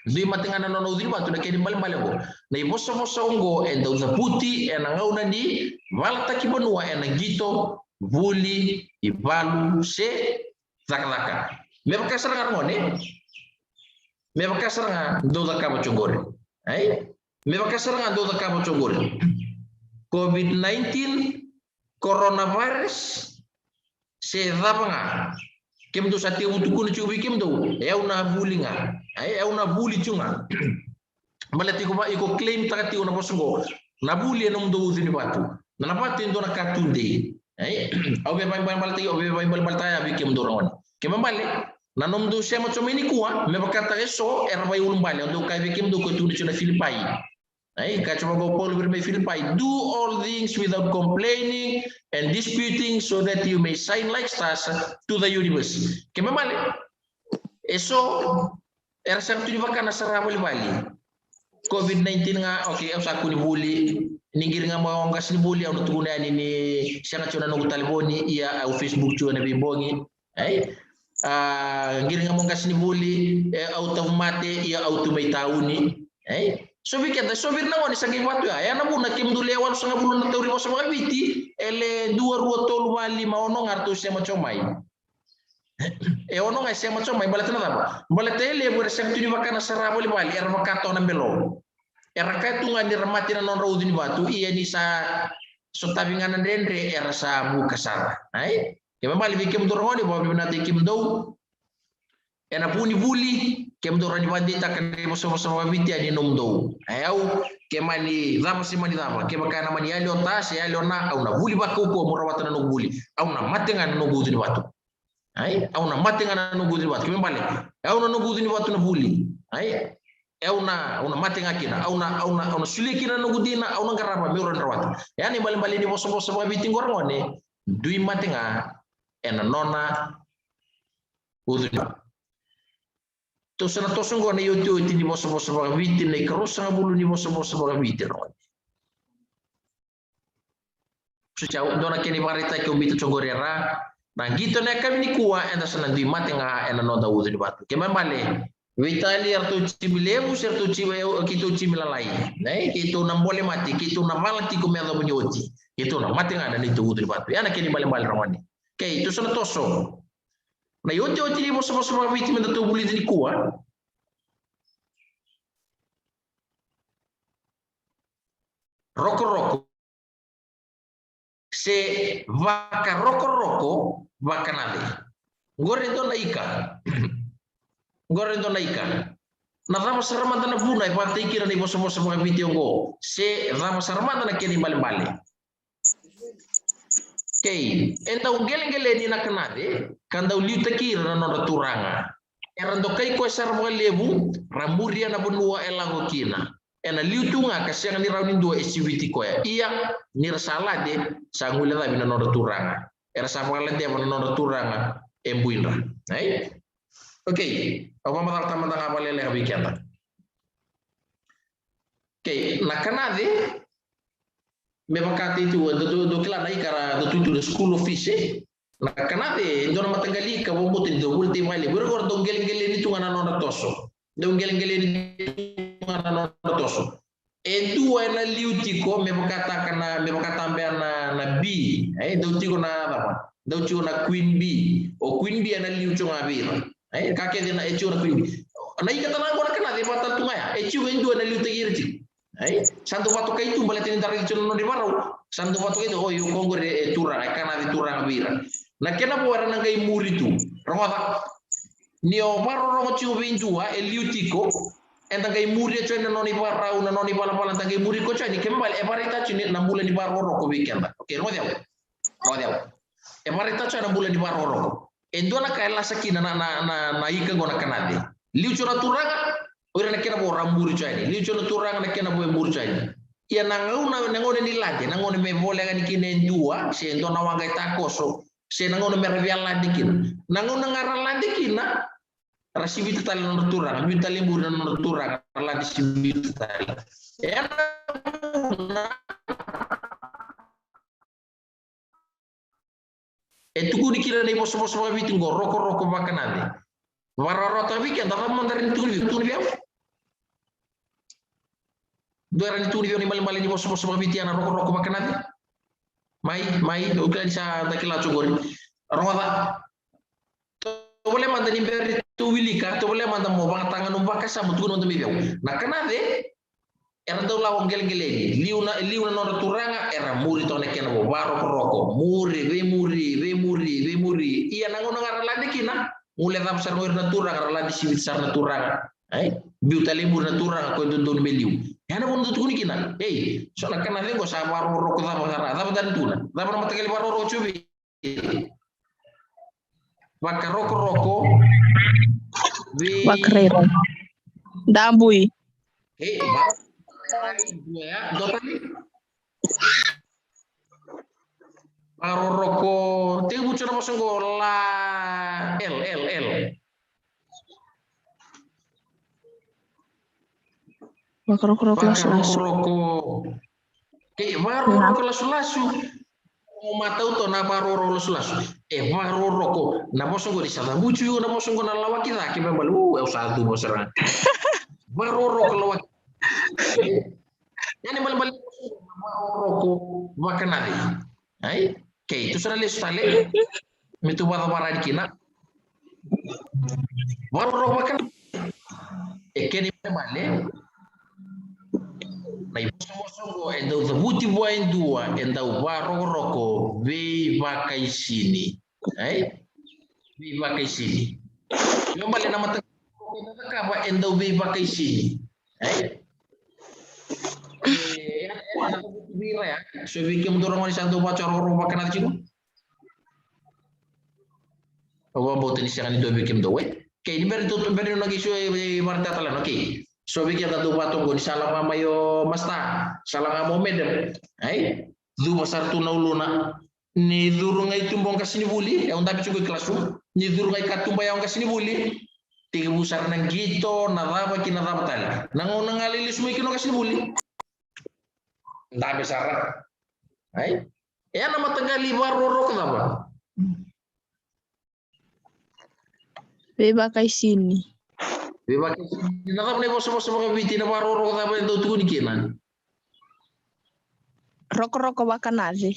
dui matinga na non udu ni batu na kedi bale ngo na bosa ngo enda uza puti ena ngauna ni valta ki bonu ena gito buli ibalu se zakalaka melokasara ngone mebakasaranga ndoda kabo chongore ai mebakasaranga ndoda kabo chongore COVID-19 coronavirus se dabanga kemdo sati utukun chubi kemdo e una bulinga ai e una buli chunga malati ko ba iko claim takati una bosongo na buli enom do uzini batu na pati ndo na katunde ai au be bay balti au be bay balta ya bi kemdo ron kemambale na nom do sema chomini kuwa me bakata eso erbay umbale ndo kai bekim do ko tuni chuna Filipai ai ka choma go polo berme Filipai do all things without complaining and disputing so that you may shine like stars to the universe kemamale eso era sang tuni bakana sara bali COVID-19 nga okay usa kuni buli ningir nga mo ngas ni buli au tuguna ni sanga chona no taliboni ia au Facebook chona bibongi ai ngir nga mongas ni buli automate ia automate tauni so vikenda so virna woni sangi watu ya na muna kimdule wal sanga bulu na teori bosa mabiti ele 2 tolu mali maono ngartu sema chomai ono ngai sema chomai balatena daba balatele bo resem tuni bakana sarabo bali era makato na belo era ka tunga ni ramati na non raudini batu iya ni sa so tabingan ndendre era sa bu kasara ai kema mali bikem doroni bo binati kim do ena puni buli kem dorani bandita kan boso mabiti ani nom do ayau kemani dama simani dama kema kana mani ali otas ya na au na buli bakko ko murawatana no buli au na matenga no gudini batu ai au na matenga no gudini batu kema mali au na no gudini batu na buli ai au na matenga kina au na suli kina no gudina au na garaba miro rawat yani bali ni boso mabiti ngorone dui matenga ena nona uduni to sana to songo na youtube ti boso ba viti ne krosa bulu ni boso ba viti no sucha dona keni barita ke ubita chongorera na gito ne kami ni kuwa enda sana dui matenga ena nona uduni batu ke mambale vitali arto chibilebu serto chibe kito chimilalai nei kito na mbole mati kito na malati ko melo bunyoti kito na matenga na ni uduni batu yana keni bale ramani okay, itu sana toso. Na yote ni boso mabiti menda to buli ni kuwa. Roko. Se vaka roko vaka nade. Ngore do na ika. Na rama sarama na buna e pati kira ni boso mabiti ngo. Se rama sarama na keni bale. Okay, entau geleng-geleng ni nakanade kanda uliuta kira na nona turanga erando kai ko sarwa lebu ramburia na bonua elango kina ena liutunga kasenga ni raunin dua SUVT ko ya iya ni rasalade sangule na nona turanga era sapala de nona turanga embuinra ai okay apa matal tamanda ngapale le habikata okay nakanade me bakati tu do kila nai kara do tu school office na kanate ndo na matangali ka bombo tin do ulti mali buro do gelengele ni tu ngana no toso do gelengele ni ngana no toso e tu ena liuti ko me bakata ambe na B do ti ko na apa do ti na queen B o queen B ena liuti ngabira kake dina e tu na queen B na ika tanang ko na kanade mata tunga ya e ciu en dua na liu tegirti ai santo patu kai tu bale tin tarik chono di barau santo patu itu oh yu kongore e tura e kanade tura ngabira na kena bo ara ngai muri tu ronga ni o baro ronga ciu bindua e liu tiko en ngai muri e chono noni barau na noni bala bala ngai muri ko chani kembal e barita chini na bulan di baro roko weekend oke rodia e barita chana bulan di baro roko e dona kai la sakina na ika gona kanade liu chona turanga ora na kena bo ramburi chani liu chona turanga na kena bo mburi chani ia nangau na ngone ni lage ngone me vole ga nikine dua se ndo na wanga takoso se ngone me reviala dikin ngone ngara la dikina rasibitu tali no turanga mi tali mburi no turanga la disibitu tali e tuku dikira nei boso boso bitu roko bakanade wararota weekend dapat mandarin tuni dia dua ni tuni ni mal-mal ni bos-bos mabiti ana roko makanati mai uka isa dakila chogori roda to boleh mandani beri tu wilika to boleh mandam mo bang tangan umpa kasa mutu no tumi biau na kanade era do lawong gel-geleni liuna no turanga era muri to nekena bo baro roko muri iya nangono ngara kina mulai tam sar ngoir natura ngara di sibit sar natura ai biuta lemur natura ko ndon meliu yana bon tu kina so na kana lengo sa baro roko ta ngara ta dan tuna ta na matagali baro ro chubi maka roko Bakrero. Dambui. Ya dotali baro roko te bucho na mosongo la L Bakrokro lasu-lasu. Ke baro lasu-lasu o matau to na baro lasu-lasu baro roko na mosongo di sana buchu na mosongo na lawaki la ke membalu usadu mosera baro roko lawaki yani bal roko makanadi ai ke itu sana lestale mitu bara dikina baro roko makan keni male na iposongo endo zabuti buain dua enda baro roko be bakai sini ai be bakai sini yo male na mata ka enda be bakai sini ai ya so bikin dorong ni santo pacar ro makan ati ko o bote ni siang do bikin do we ke ni ber to ber no gi so marta tala no ke so bikin ta do pato go ni sala mama yo masta sala ngamo medem ai du masar tu na uluna ni duru ngai tumbong kasini buli e onda bicu kelasum ni duru ngai katumba yang kasini buli tiga busar nang gito na raba kina raba tali nang ngalili sumi kino kasini buli nda besar ai ya nama tagali baro roko apa Beba kai sini. beba sini na raba ne boso mga biti na baro roko apa endo tu ni kina Roko bakanade.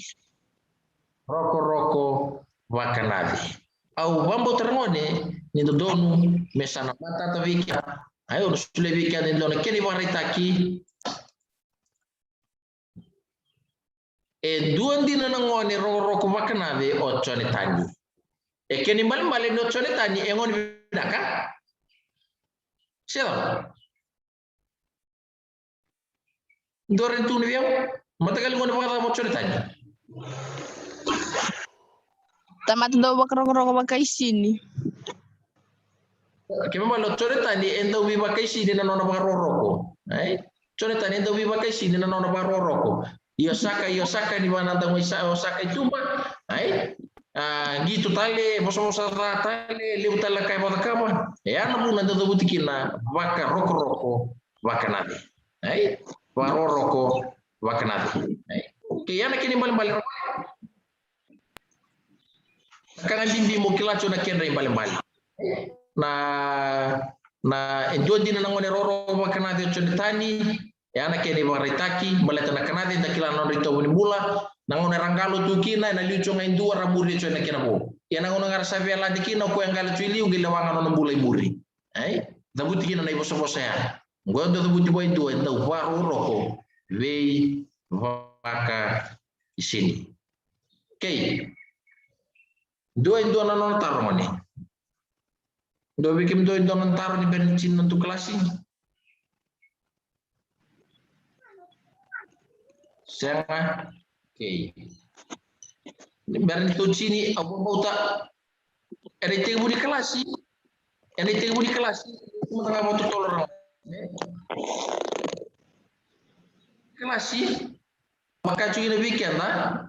Roko bakanade au bambo terngone ni donu mesana mata tavika ayo no sule vika ni dona keni baritaki dua dina nangone roko bakanade ochone tani keni mbali no ochone tani ngoni bidaka siapa doren tu ni biau matagal ngoni bakata ochone tani Tamat do bakrokro bakai sini. Kema lo chore tani endo wi bakai sini na nona baro roko ai chore tani endo wi bakai sini na nona baro roko Yosaka ni mana tamo Osaka itumba ai gitu tale boso tale liu tala kai bota kama ya namu nanda do butikina baka roko bakanade ai baro roko bakanade ai kiyana kini bali kangan bimbi mo kilacho na kenra imbali na enjodi na ngone roro bakanade chonetani ya na kene baritaki baleta na kanade da kila no rito ni mula na ngone rangalo tukina na liucho ngai ndua ramuri chone kena bo ya na ngone ngara savia la dikina ko ngala chili ungile wanga no mbula imuri ai Dabuti kina na bosa ya. Ngondo dabuti boy do enda waru roko. Vei vaka isini. Okay. Dua na non taro ni. Do bikim do non taro ni bencin untuk kelas ini. Saya okay. Ni bencin sini apa mau tak ada tengbu di kelas ini. Ada tengbu di kelas ini. Cuma tengah mau tolong. Kelas ini. Maka cuci lebih kian lah.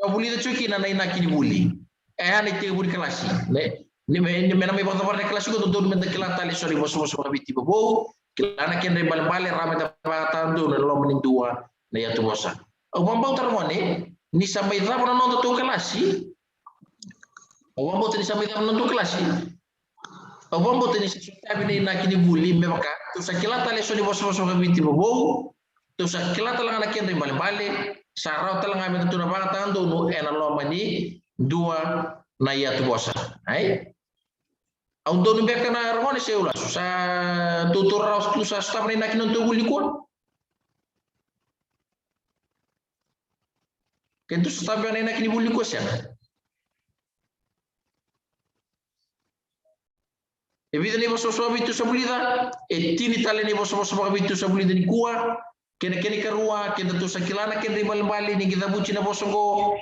Kau boleh tu cuci nana ina kini boleh. Ani tiga boleh kelas ni. Ni mana mai bapa pada kelas juga tu minta kelas tali sorry bos biti bobo. Kelana kian dari balik ramai dapat tu nana lo menindua. Na ya tu bosa. Abang bau termoni. Ni sampai dah pernah nonton tu kelas ni. Abang bau tadi sampai dah nonton kelas ni. Abang bau tadi sesuatu ni nak kini boleh memang kan. Tu sakilat tali sorry bos biti bobo. Tu sakilat telah anak kian dari balik. Sarau telah ngambil tu nama tangan tu nu ena lomba ni dua na ya tu bosa. Ai. Auto nu beka na rongone seula susah tutur raus tu sa sta ni nak nonton guli kon. Kentu sta ni nak ni guli ko siapa. Evita ni boso bitu sabulida e tini tale ni boso bitu sabulida ni kuah. Kena kerua, kena tu sakilana kena bali ni kita buci na bosongo.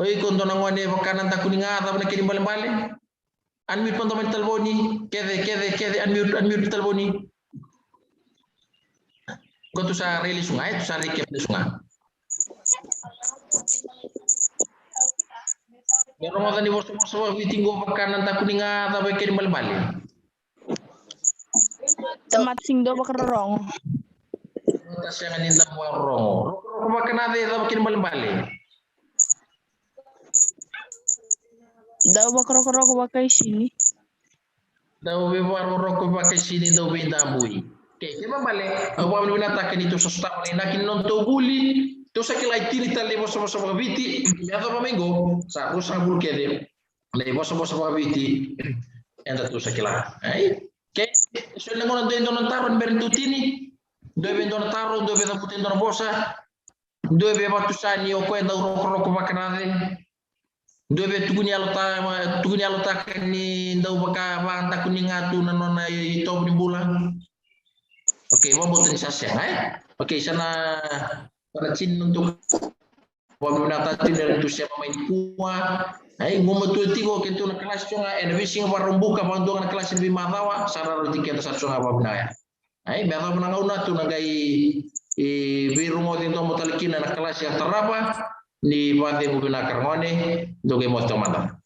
Oi kondo nangwane bakanan tak kuning ada na kena bali. Unmute pon talboni, kede unmute talboni. Kau tu sa reli sungai, tu sa rekep di sungai. Ya Ramadan ni boso tinggo bakanan tak kuning ada kena bali. Temat sing do bakerong. Tas yang ini dah warong. Rokok makan ada dah makin balik. Daw bakerok pakai sini. Daw bebar rokok pakai sini daw bindabui. Okay, kita balik. Awak menatakan itu sesuatu ni nak nonton buli. Tu sakilai tiri tali boso biti. Ya tu minggu. Sa usang bul kede. Le boso biti. Enda tu sakilai. Ai. Okay. So lengon nonton taron berentutini. Due vendono tarro, due vedo putendo bosa, due vedo batusani o kwenda roko makanade, due vedo tukuni alota kani ndau baka banta kuninga tu nanona ito ni bulan. Oke, mau botin sasya, Oke, sana para cin untuk peminata tin dari tu siapa main kuah. Ngomong tu tigo kentu na kelas chunga envising warumbuka bantu na kelas lebih matawa sana roti kita sasya apa benaya. Biasa menangau tu nagai biru mau tinto mutalikin anak kelas yang terapa di pantai bubina karmone doge mosto mata.